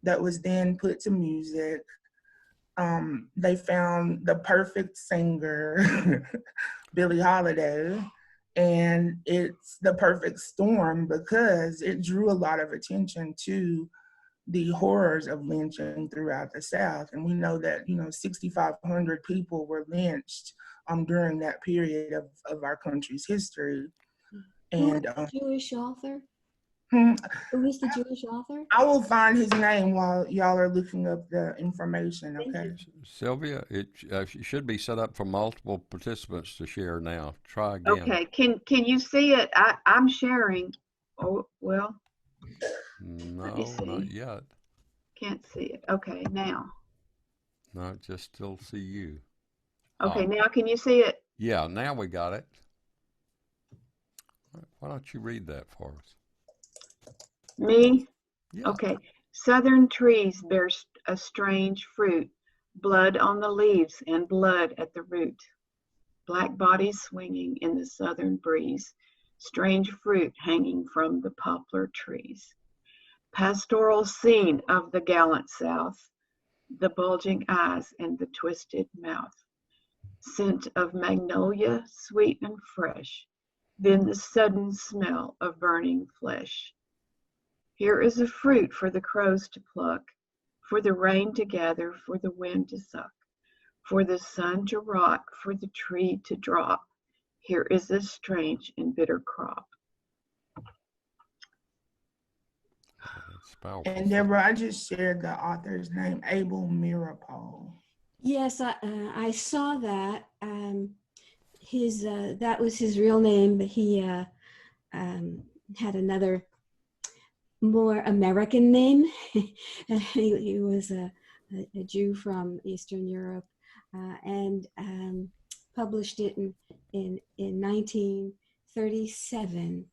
that was then put to music. They found the perfect singer, Billie Holiday, and it's the perfect storm because it drew a lot of attention to the horrors of lynching throughout the South. And we know that, you know, 6,500 people were lynched during that period of our country's history. Who is And the Jewish author? hmm, Who is the Jewish author? I will find his name while y'all are looking up the information, Thank okay? Sylvia, it should be set up for multiple participants to share now. Try again. Okay, can you see it? I'm sharing. Oh, well, let me No, not see. yet. Can't see it. Okay, now. No, just still see you. Okay, Oh, now can you see it? yeah, now we got it. Why don't you read that for us? Me? Yeah. Okay. Southern trees bear a strange fruit, blood on the leaves and blood at the root. Black bodies swinging in the southern breeze, strange fruit hanging from the poplar trees. Pastoral scene of the gallant South, the bulging eyes and the twisted mouth. Scent of magnolia, sweet and fresh, then the sudden smell of burning flesh. Here is a fruit for the crows to pluck, for the rain to gather, for the wind to suck, for the sun to rot, for the tree to drop. Here is a strange and bitter crop. It's powerful. And Deborah, I just shared the author's name, Abel Mirapol. Yes, I saw that. His that was his real name, but he had another more American name. He was a Jew from Eastern Europe, and published it in 1937.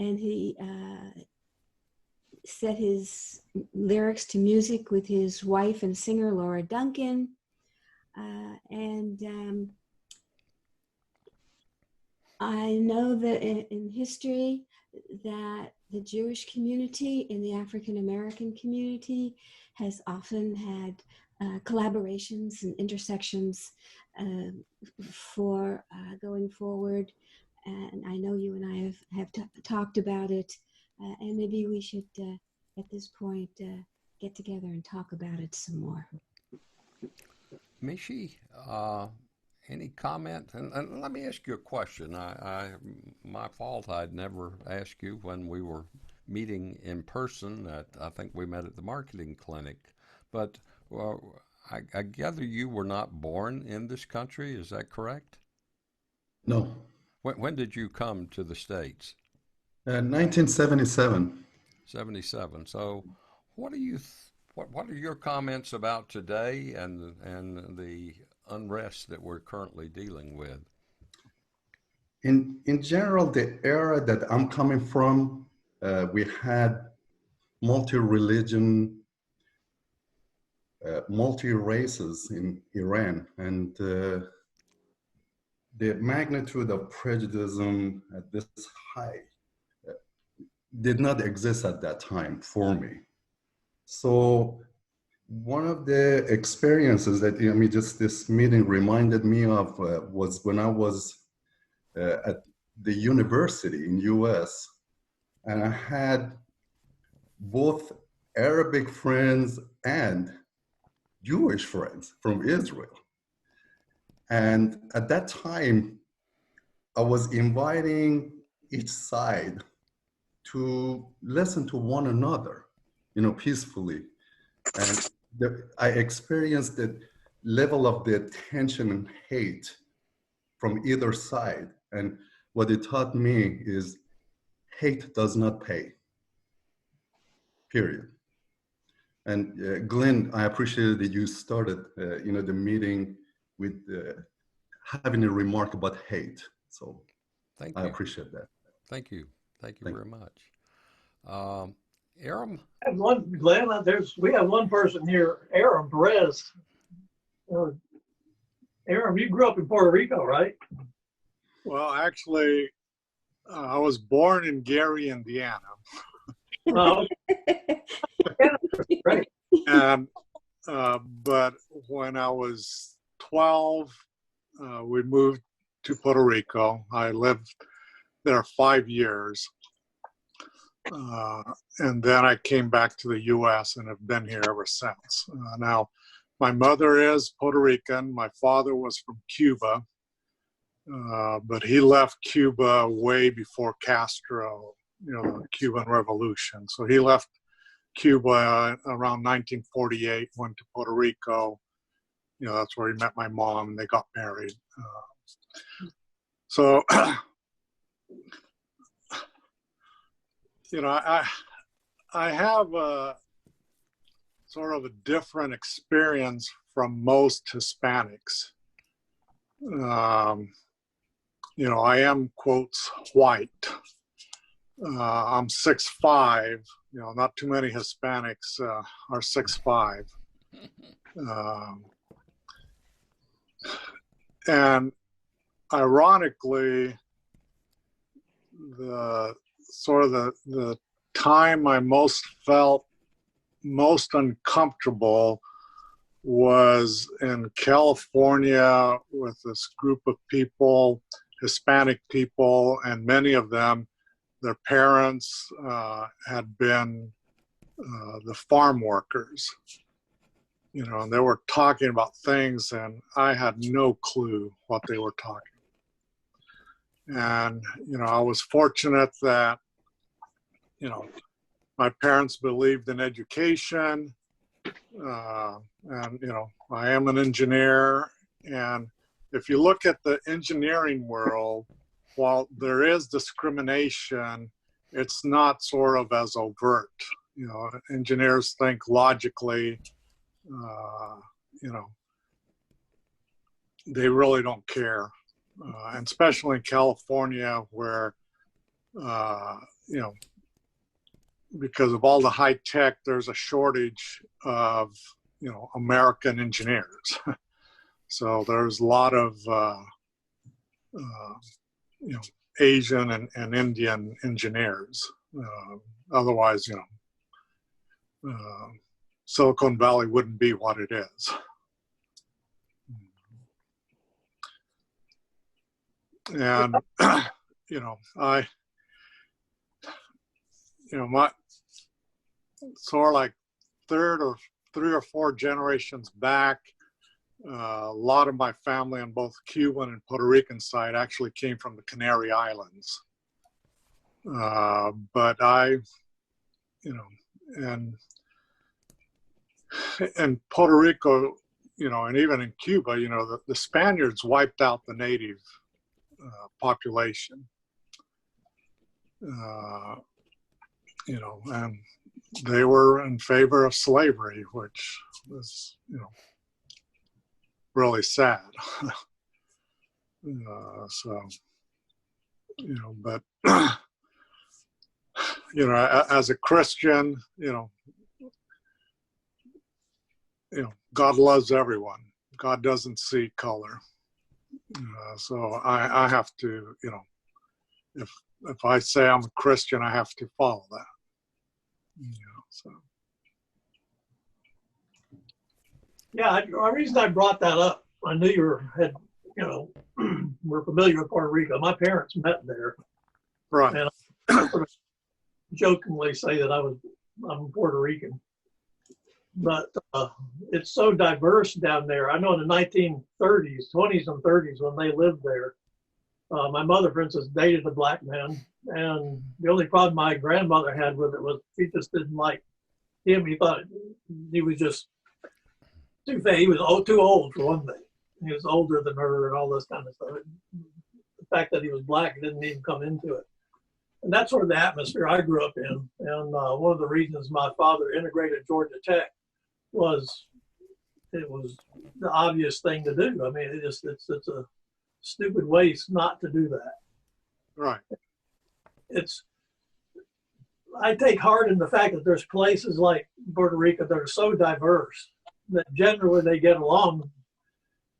and he set his lyrics to music with his wife and singer Laura Duncan. I know that in history that the Jewish community and the African American community has often had collaborations and intersections for going forward. And I know you and I have talked about it, and maybe we should, at this point, get together and talk about it some more. Mishi, any comment? And let me ask you a question. My fault, I'd never asked you when we were meeting in person. I think we met at the marketing clinic. But I gather you were not born in this country. Is that correct? No. When did you come to the States? 1977. 77. So, what are your comments about today and the unrest that we're currently dealing with? In general, the era that I'm coming from, we had multi-religion, multi-races in Iran, and the magnitude of prejudice at this high did not exist at that time for me. So one of the experiences that just this meeting reminded me of was when I was at the university in US, and I had both Arabic friends and Jewish friends from Israel. And at that time, I was inviting each side to listen to one another, peacefully. And I experienced the level of the tension and hate from either side. And what it taught me is hate does not pay, period. And Glenn, I appreciated that you started, the meeting with having a remark about hate. So Thank I you. appreciate that. Thank you. Thank you very much. Aram? Glenn, we have one person here, Aram Perez. Aram, you grew up in Puerto Rico, right? Well, actually, I was born in Gary, Indiana. Oh, right. And, but when I was 12, we moved to Puerto Rico. I lived there 5 years. And then I came back to the U.S. and have been here ever since. Now, my mother is Puerto Rican. My father was from Cuba, but he left Cuba way before Castro, the Cuban Revolution. So he left Cuba around 1948, went to Puerto Rico. That's where he met my mom, and they got married. So, I have a sort of a different experience from most Hispanics. I am, quotes, white. I'm 6'5". Not too many Hispanics are 6'5". And ironically, the time I felt most uncomfortable was in California with this group of people, Hispanic people, and many of them, their parents had been the farm workers, and they were talking about things, and I had no clue what they were talking. And, I was fortunate that, my parents believed in education, and, I am an engineer. And if you look at the engineering world, while there is discrimination, it's not sort of as overt. Engineers think logically, they really don't care. And especially in California, where, you know, because of all the high tech, there's a shortage of, you know, American engineers. So there's a lot of, you know, Asian and Indian engineers. Otherwise, you know, Silicon Valley wouldn't be what it is. And, you know, my sort of like three or four generations back, a lot of my family on both Cuban and Puerto Rican side actually came from the Canary Islands. But you know, and Puerto Rico, you know, and even in Cuba, you know, the Spaniards wiped out the native population. You know, and they were in favor of slavery, which was, you know, really sad. So, you know, but, you know, as a Christian, you know, God loves everyone. God doesn't see color. So I have to, you know, if I say I'm a Christian, I have to follow that. You know, so. Yeah, the reason I brought that up, I knew you were familiar with Puerto Rico. My parents met there. Right. And I sort of jokingly say that I'm Puerto Rican. But it's so diverse down there. I know in the 1930s, 20s and 30s when they lived there, my mother, for instance, dated a black man. And the only problem my grandmother had with it was she just didn't like him. He thought he was just too fat. He was too old for one thing. He was older than her and all this kind of stuff. The fact that he was black didn't even come into it. And that's sort of the atmosphere I grew up in. And one of the reasons my father integrated Georgia Tech was it was the obvious thing to do. I mean, it's a stupid waste not to do that. Right. I take heart in the fact that there's places like Puerto Rico that are so diverse that generally they get along,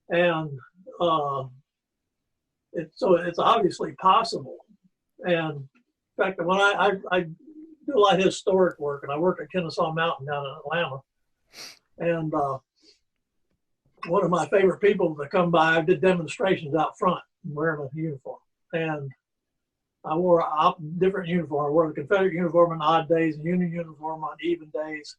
and it's obviously possible. And in fact, when I do a lot of historic work, and I work at Kennesaw Mountain down in Atlanta, and one of my favorite people to come by, I did demonstrations out front wearing a uniform, and I wore a different uniform. I wore the Confederate uniform on odd days, and Union uniform on even days,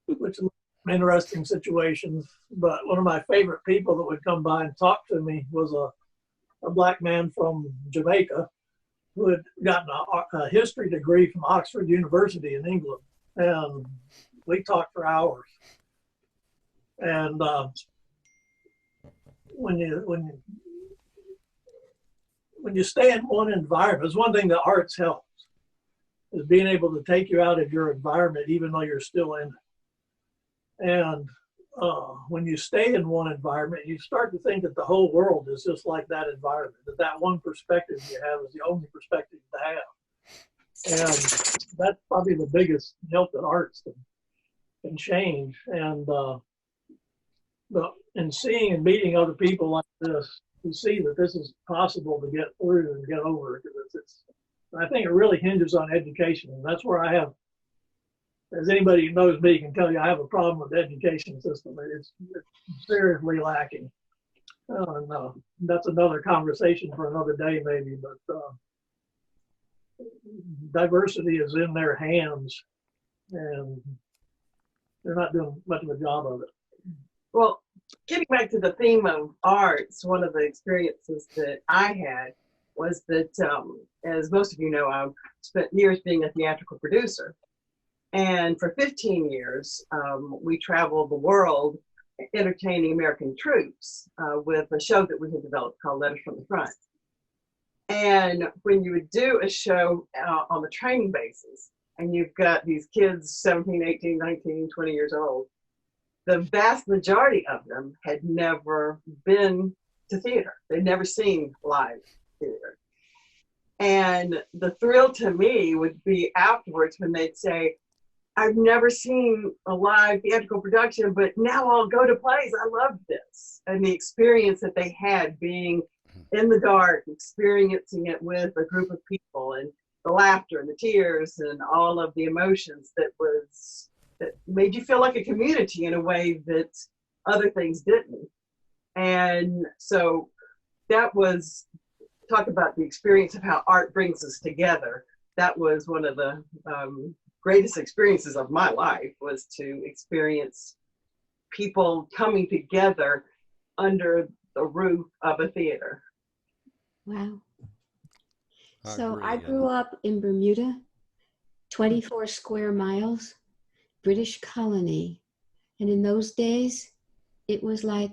which is interesting situations. But one of my favorite people that would come by and talk to me was a black man from Jamaica who had gotten a history degree from Oxford University in England. And we talked for hours. And when you stay in one environment, it's one thing that arts helps, is being able to take you out of your environment even though you're still in it. And when you stay in one environment, you start to think that the whole world is just like that environment, that one perspective you have is the only perspective to have. And that's probably the biggest help that arts can change. And in seeing and meeting other people like this, you see that this is possible to get through and get over it. I think it really hinges on education. And that's where I have, as anybody who knows me can tell you, I have a problem with the education system. It's seriously lacking. And that's another conversation for another day maybe, but diversity is in their hands and they're not doing much of a job of it. Well, getting back to the theme of arts, one of the experiences that I had was that, as most of you know, I've spent years being a theatrical producer. And for 15 years, we traveled the world entertaining American troops with a show that we had developed called Letters from the Front. And when you would do a show on the training basis, and you've got these kids, 17, 18, 19, 20 years old, the vast majority of them had never been to theater. They'd never seen live theater. And the thrill to me would be afterwards when they'd say, I've never seen a live theatrical production, but now I'll go to plays. I love this. And the experience that they had being in the dark, experiencing it with a group of people, and the laughter and the tears and all of the emotions that made you feel like a community in a way that other things didn't. And so that was, talk about the experience of how art brings us together. That was one of the greatest experiences of my life, was to experience people coming together under the roof of a theater. Wow. I So agree, I grew up in Bermuda, 24 square miles, British colony. And in those days, it was like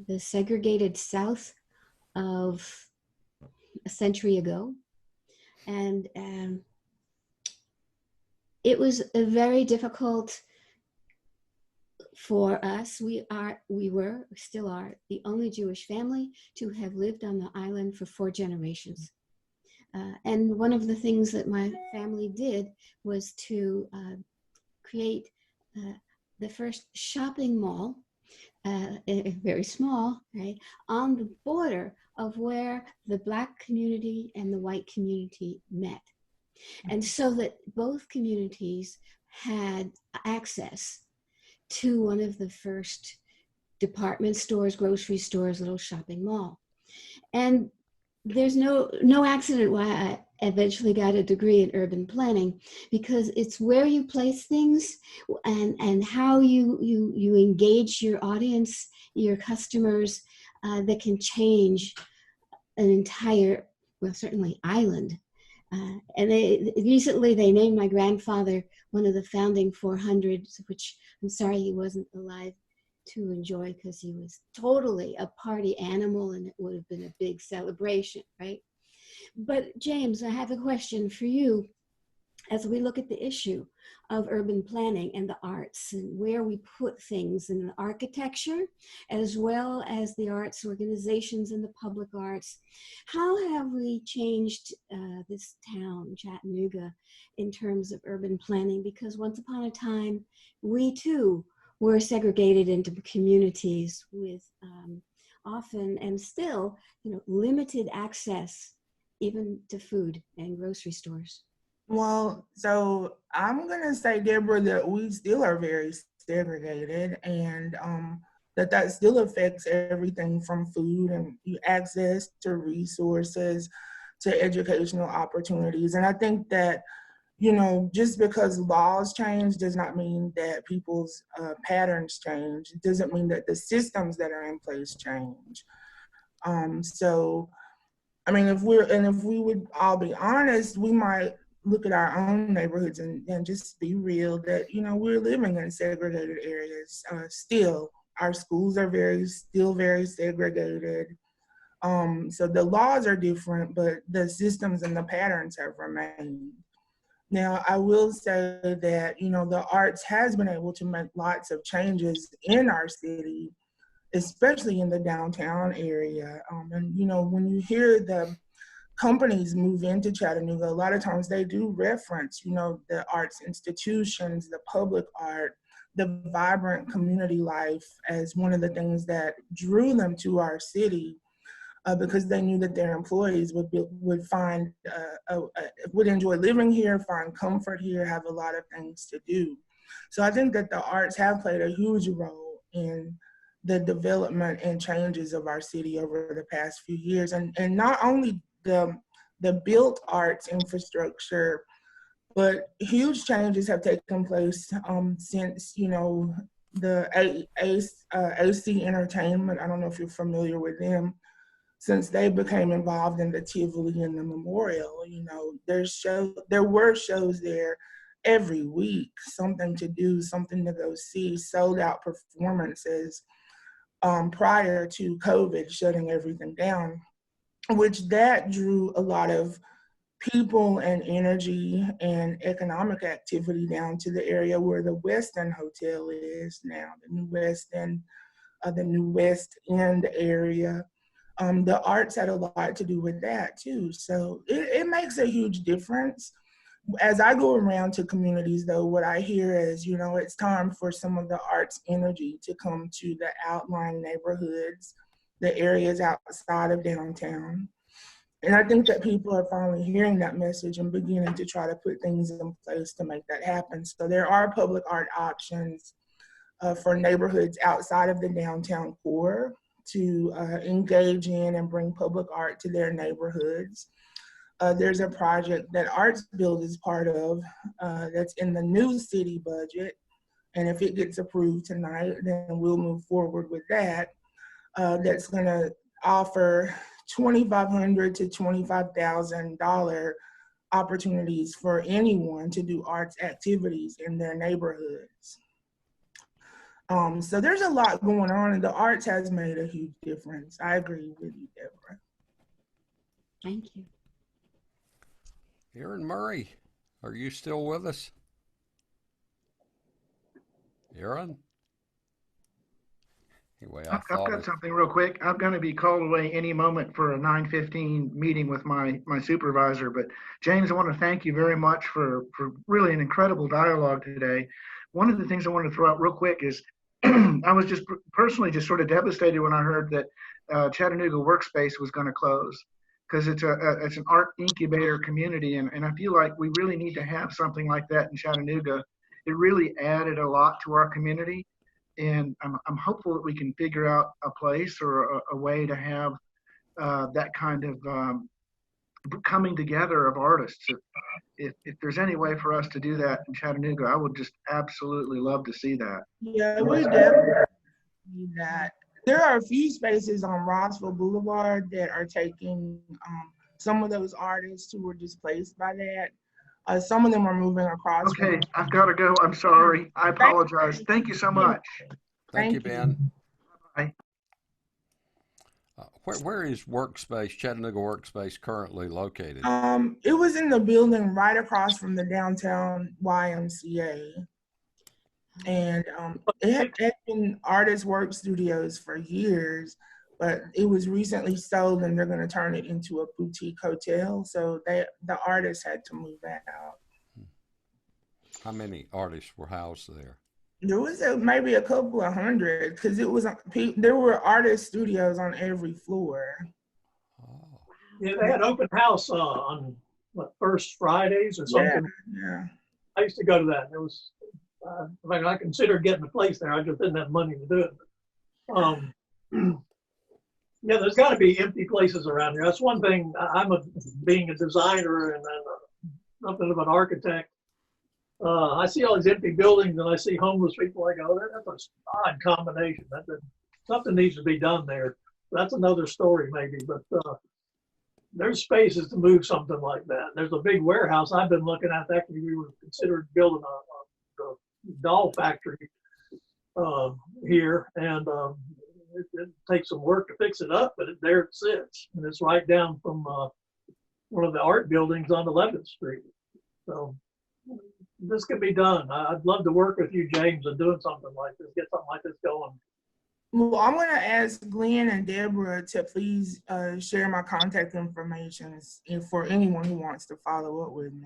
the segregated South of a century ago. And it was a very difficult for us. We still are the only Jewish family to have lived on the island for 4 generations. And one of the things that my family did was to create the first shopping mall, very small, right, on the border of where the Black community and the white community met. And so that both communities had access to one of the first department stores, grocery stores, little shopping mall. And there's no accident why I eventually got a degree in urban planning, because it's where you place things and how you engage your audience, your customers, that can change an entire, well, certainly island. And recently they named my grandfather one of the founding 400, which I'm sorry he wasn't alive to enjoy, because he was totally a party animal and it would have been a big celebration, right? But James, I have a question for you. As we look at the issue of urban planning and the arts and where we put things in the architecture, as well as the arts organizations and the public arts, how have we changed this town, Chattanooga, in terms of urban planning? Because once upon a time, we too were segregated into communities with often and still, limited access even to food and grocery stores. Well, so I'm gonna say, Deborah, that we still are very segregated, and that still affects everything from food and access to resources to educational opportunities. And I think that, just because laws change does not mean that people's patterns change. It doesn't mean that the systems that are in place change. So, I mean, if we would all be honest, we might look at our own neighborhoods and just be real that, we're living in segregated areas. Still, our schools are still very segregated. So the laws are different, but the systems and the patterns have remained. Now, I will say that, the arts has been able to make lots of changes in our city, especially in the downtown area. And, when you hear the companies move into Chattanooga, a lot of times they do reference, the arts institutions, the public art, the vibrant community life as one of the things that drew them to our city, because they knew that their employees would enjoy living here, find comfort here, have a lot of things to do. So I think that the arts have played a huge role in the development and changes of our city over the past few years, and not only the built arts infrastructure, but huge changes have taken place since, the AC Entertainment. I don't know if you're familiar with them. Since they became involved in the Tivoli and the Memorial, there were shows there every week, something to do, something to go see, sold out performances prior to COVID shutting everything down, which that drew a lot of people and energy and economic activity down to the area where the Westin Hotel is now, the new West End area. the arts had a lot to do with that too. So it makes a huge difference. As I go around to communities though, what I hear is, you know, it's time for some of the arts energy to come to the outlying neighborhoods, the areas outside of downtown. And I think that people are finally hearing that message and beginning to try to put things in place to make that happen. So there are public art options for neighborhoods outside of the downtown core to engage in and bring public art to their neighborhoods. There's a project that Arts Build is part of that's in the new city budget. And if it gets approved tonight, then we'll move forward with that. That's gonna offer $2,500 to $25,000 opportunities for anyone to do arts activities in their neighborhoods. So there's a lot going on, and the arts has made a huge difference. I agree with you, Deborah. Thank you. Aaron Murray, are you still with us? Aaron? Anyway, I've got something real quick. I'm going to be called away any moment for a 9:15 meeting with my supervisor. But James, I want to thank you very much for really an incredible dialogue today. One of the things I wanted to throw out real quick is I was just personally just sort of devastated when I heard that Chattanooga Workspace was going to close, because it's an art incubator community, and I feel like we really need to have something like that in Chattanooga. It really added a lot to our community. And I'm hopeful that we can figure out a place or a way to have that kind of coming together of artists. If there's any way for us to do that in Chattanooga, I would just absolutely love to see that. Yeah, we definitely need that. There are a few spaces on Rossville Boulevard that are taking some of those artists who were displaced by that. Some of them are moving across. Okay, I've got to go. I'm sorry. I apologize. Thank you so much. Thank you, Ben. Bye. Where is Workspace, Chattanooga Workspace, currently located? It was in the building right across from the downtown YMCA. And it had been Artist Work Studios for years, but it was recently sold and they're going to turn it into a boutique hotel. So the artists had to move out. How many artists were housed there? There was maybe a couple of hundred, because there were artist studios on every floor. Oh. Yeah, they had open house on first Fridays or something. Yeah. I used to go to that. It was, I considered getting a place there. I just didn't have money to do it. Yeah, there's got to be empty places around here. That's one thing. Being a designer and something of an architect. I see all these empty buildings and I see homeless people. I go, that's an odd combination. Something needs to be done there. That's another story maybe, but there's spaces to move something like that. There's a big warehouse I've been looking at. Actually, we were considering building a doll factory here, and it takes some work to fix it up, but there it sits, and it's right down from one of the art buildings on 11th Street. So this can be done. I'd love to work with you, James, on doing something like this, get something like this going. Well, I'm going to ask Glenn and Deborah to please share my contact information for anyone who wants to follow up with me.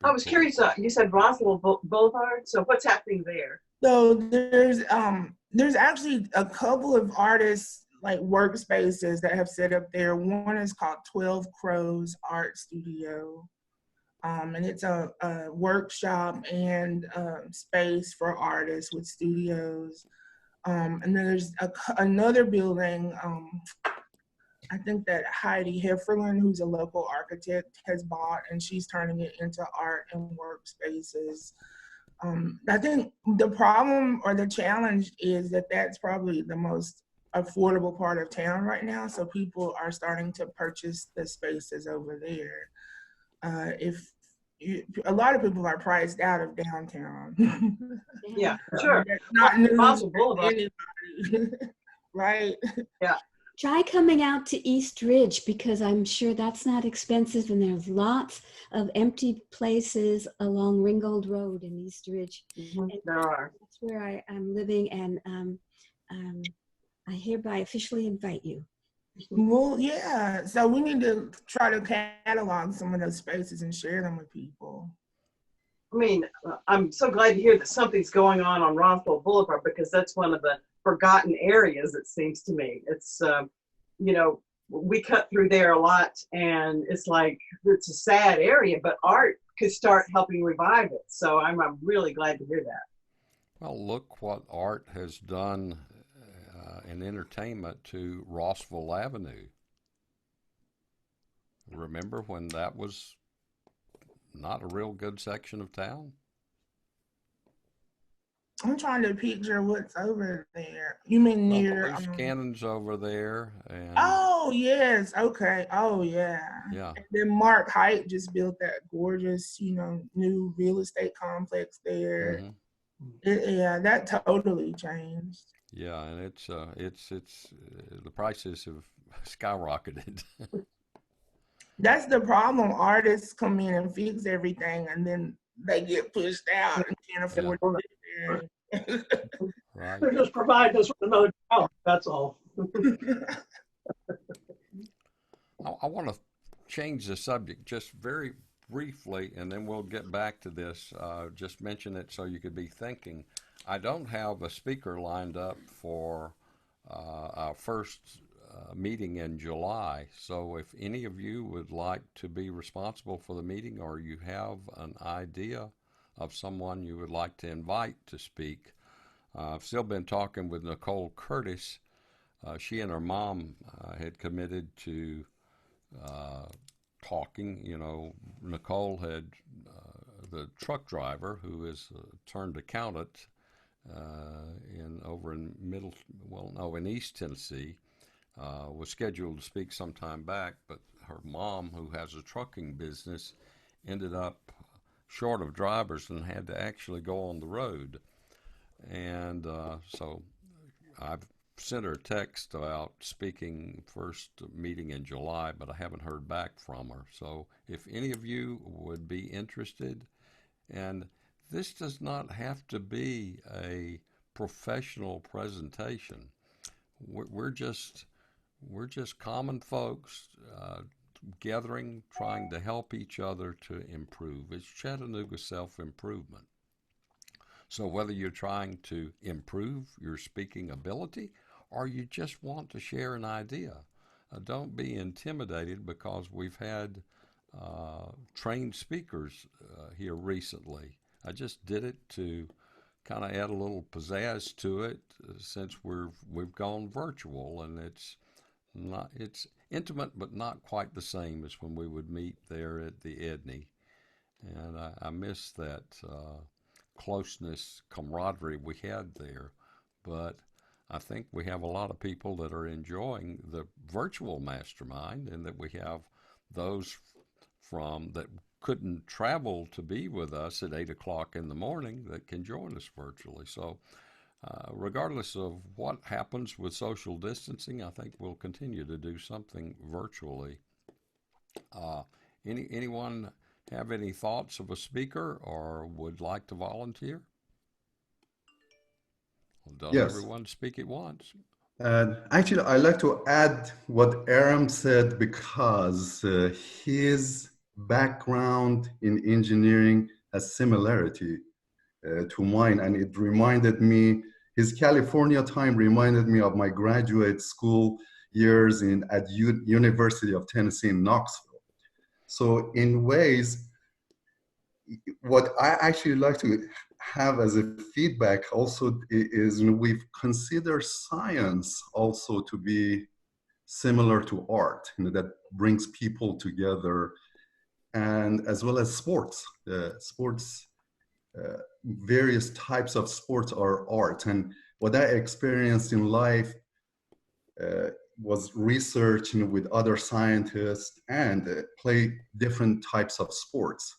I was curious, you said Rossville Boulevard, so what's happening there? So there's actually a couple of artists, like workspaces, that have set up there. One is called 12 Crows Art Studio. And it's a workshop and space for artists with studios. And then there's another building, I think that Heidi Hefferlin, who's a local architect, has bought, and she's turning it into art and workspaces. I think the problem or the challenge is that that's probably the most affordable part of town right now. So people are starting to purchase the spaces over there. A lot of people are priced out of downtown. Yeah, sure. That's not news Possible, to anybody, right? Yeah. Try coming out to East Ridge, because I'm sure that's not expensive, and there's lots of empty places along Ringgold Road in East Ridge. Mm-hmm. There are. That's where I'm living, and I hereby officially invite you Well, yeah. So we need to try to catalog some of those spaces and share them with people. I mean, I'm so glad to hear that something's going on Roswell Boulevard, because that's one of the forgotten areas, it seems to me. It's, you know, we cut through there a lot, and it's like, it's a sad area, but art could start helping revive it. So I'm really glad to hear that. Well, look what art has done in entertainment to Rossville Avenue. Remember when that was not a real good section of town? I'm trying to picture what's over there. You mean Well, near? loose cannons over there, and Oh yes, okay. Oh yeah. yeah, And then Mark Height just built that gorgeous, new real estate complex there. hmm Yeah, that totally changed. yeah, and it's the prices have skyrocketed. That's the problem. Artists come in and fix everything, and then they get pushed out and can't Yeah, afford to live there. right. They're just providing us with another job. That's all. I want to change the subject just very briefly, and then we'll get back to this. Just mention it so you could be thinking. I don't have a speaker lined up for our first meeting in July. So if any of you would like to be responsible for the meeting, or you have an idea of someone you would like to invite to speak, I've still been talking with Nicole Curtis. She and her mom had committed to talking. Nicole had the truck driver, who is a turned accountant in East Tennessee, was scheduled to speak some time back, but her mom, who has a trucking business, ended up short of drivers and had to actually go on the road. And so I've sent her a text about speaking first meeting in July, but I haven't heard back from her. So if any of you would be interested, and this does not have to be a professional presentation. We're just common folks gathering, trying to help each other to improve. It's Chattanooga self-improvement. So whether you're trying to improve your speaking ability or you just want to share an idea, don't be intimidated, because we've had trained speakers here recently. I just did it to kind of add a little pizzazz to it, since we've gone virtual, and it's intimate but not quite the same as when we would meet there at the Edney. And I miss that closeness, camaraderie we had there. But I think we have a lot of people that are enjoying the virtual mastermind, and that we have those that couldn't travel to be with us at 8 o'clock in the morning that can join us virtually. So regardless of what happens with social distancing, I think we'll continue to do something virtually. Anyone have any thoughts of a speaker or would like to volunteer? Well, don't Yes. everyone speak at once? Actually, I like to add what Aram said, because his background in engineering has similarity to mine, and it reminded me, his California time reminded me of my graduate school years at University of Tennessee in Knoxville. So in ways, what I actually like to have as a feedback also is, we consider science also to be similar to art, that brings people together, and as well as sports. Various types of sports are art, and what I experienced in life was researching with other scientists and play different types of sports.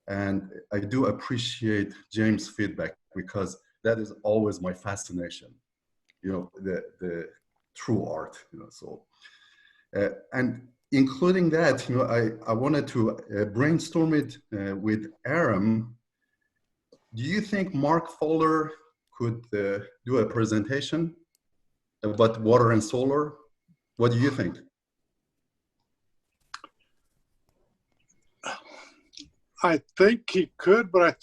And I do appreciate James' feedback, because that is always my fascination, the true art, so. And including that, I wanted to brainstorm it with Aram. Do you think Mark Fowler could do a presentation about water and solar? What do you think? I think he could, but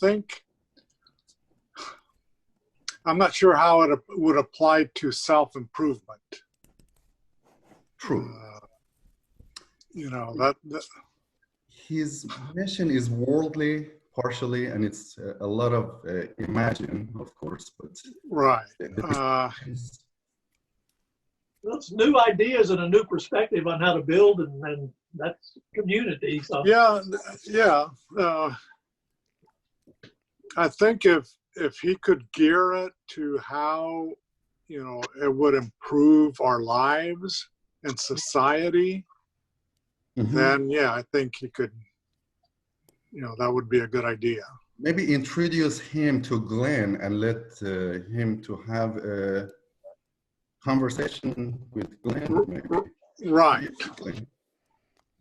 I'm not sure how it would apply to self-improvement. True. That His mission is worldly, partially, and it's a lot of imagine, of course, but right. That's new ideas and a new perspective on how to build, and that's community. So yeah. I think if he could gear it to how it would improve our lives and society, then yeah, I think he could. That would be a good idea. Maybe introduce him to Glenn and let him to have a conversation with Glenn, maybe. Right.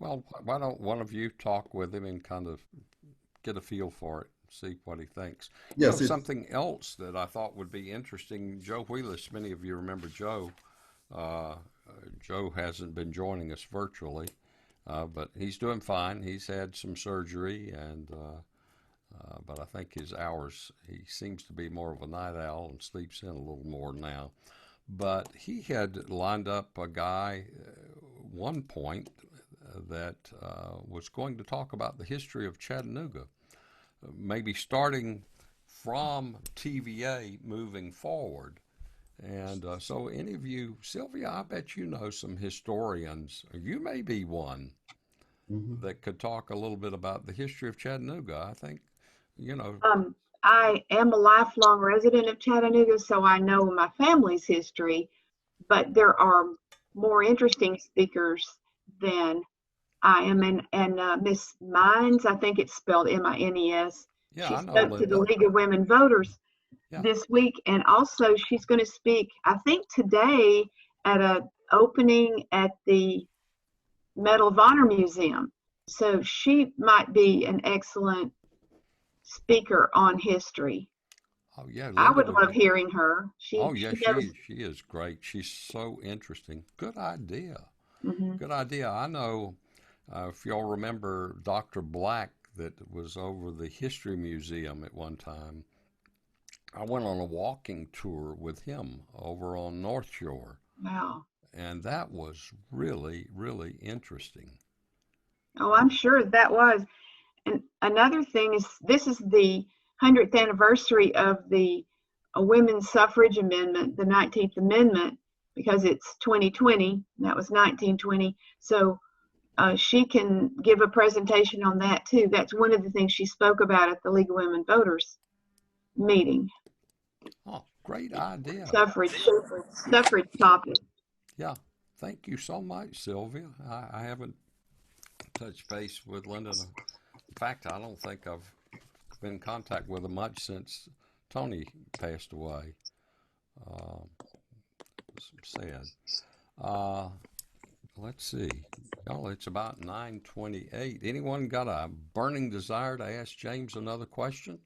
Well, why don't one of you talk with him and kind of get a feel for it, see what he thinks. Yes. Something else that I thought would be interesting, Joe Wheelis, many of you remember Joe. Joe hasn't been joining us virtually, but he's doing fine. He's had some surgery, and but I think his hours, he seems to be more of a night owl and sleeps in a little more now. But he had lined up a guy one point that was going to talk about the history of Chattanooga, maybe starting from TVA moving forward. And so any of you, Sylvia, I bet you know some historians, or you may be one, that could talk a little bit about the history of Chattanooga. I think, I am a lifelong resident of Chattanooga, so I know my family's history, but there are more interesting speakers than I am. And Miss Mines, I think it's spelled Mines. Yeah, she I know spoke Linda. to the League of Women Voters Yeah. this week, and also she's going to speak, I think today, at an opening at the Medal of Honor Museum. So she might be an excellent speaker on history. Oh yeah, I Linda would love hearing her. She is great. She's so interesting. Good idea. Good idea. I know if y'all remember Dr. Black that was over the History Museum at one time. I went on a walking tour with him over on North Shore. Wow. And that was really, really interesting. Oh, I'm sure that was. And another thing is, this is the 100th anniversary of the Women's Suffrage Amendment, the 19th Amendment, because it's 2020, that was 1920. So she can give a presentation on that too. That's one of the things she spoke about at the League of Women Voters meeting. Oh, great idea. Suffrage topic. Yeah, thank you so much, Sylvia. I haven't touched base with Linda. In fact, I don't think I've been in contact with her much since Tony passed away. Sad. Let's see. Y'all, it's about 9:28. Anyone got a burning desire to ask James another question?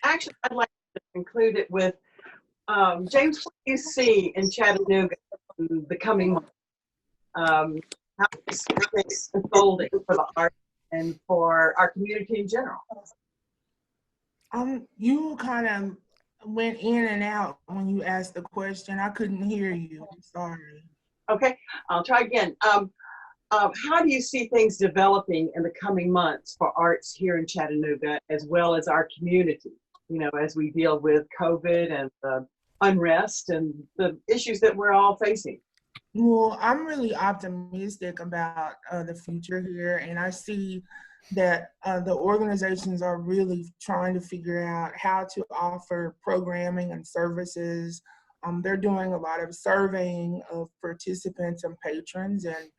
Actually, I'd like to conclude it with James, what do you see in Chattanooga in the coming months? How is this unfolding for the art and for our community in general? You kind of went in and out when you asked the question. I couldn't hear you. I'm sorry. Okay, I'll try again. How do you see things developing in the coming months for arts here in Chattanooga, as well as our community, as we deal with COVID and the unrest and the issues that we're all facing? Well, I'm really optimistic about the future here, and I see that the organizations are really trying to figure out how to offer programming and services. They're doing a lot of surveying of participants and patrons, and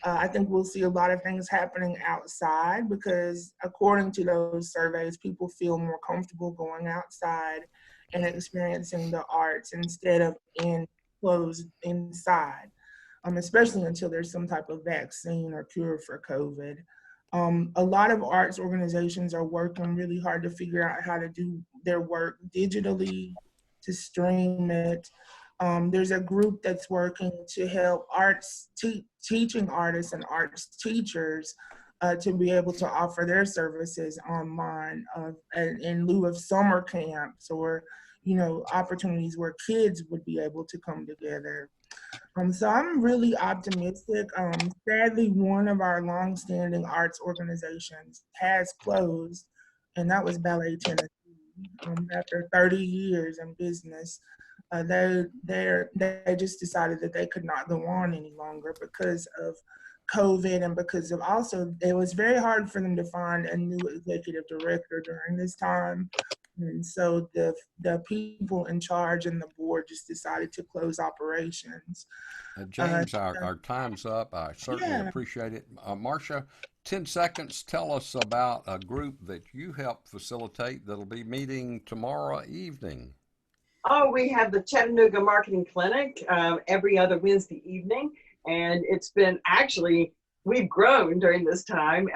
I think we'll see a lot of things happening outside because according to those surveys, people feel more comfortable going outside and experiencing the arts instead of enclosed inside, especially until there's some type of vaccine or cure for COVID. A lot of arts organizations are working really hard to figure out how to do their work digitally, to stream it. There's a group that's working to help teaching artists and arts teachers to be able to offer their services online in lieu of summer camps or, opportunities where kids would be able to come together. So I'm really optimistic. Sadly, one of our longstanding arts organizations has closed, and that was Ballet Tennessee. After 30 years in business, they just decided that they could not go on any longer because of COVID, and because of also it was very hard for them to find a new executive director during this time. And so the people in charge and the board just decided to close operations. James, our time's up. I certainly appreciate it. Marcia, 10 seconds, tell us about a group that you help facilitate that'll be meeting tomorrow evening. Oh, we have the Chattanooga Marketing Clinic every other Wednesday evening. And it's been we've grown during this time.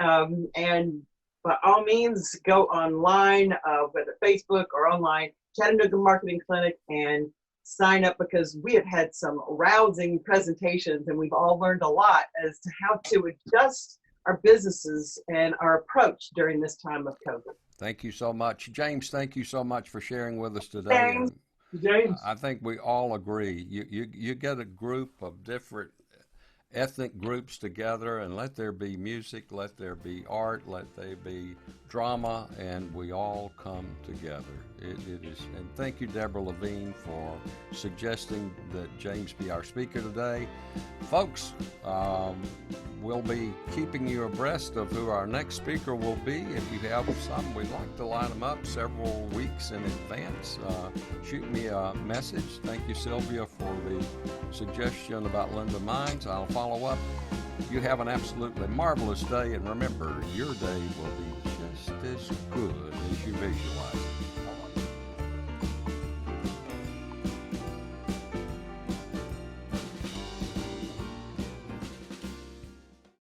And by all means, go online, whether Facebook or online, Chattanooga Marketing Clinic, and sign up, because we have had some rousing presentations and we've all learned a lot as to how to adjust our businesses and our approach during this time of COVID. Thank you so much. James, thank you so much for sharing with us today. James. I think we all agree. You get a group of different ethnic groups together, and let there be music, let there be art, let there be drama, and we all come together. It is, and thank you, Deborah Levine, for suggesting that James be our speaker today. Folks, we'll be keeping you abreast of who our next speaker will be. If you have some, we'd like to line them up several weeks in advance. Shoot me a message. Thank you, Sylvia, for the suggestion about Linda Mines. I'll follow up. You have an absolutely marvelous day, and remember, your day will be just as good as you visualize it.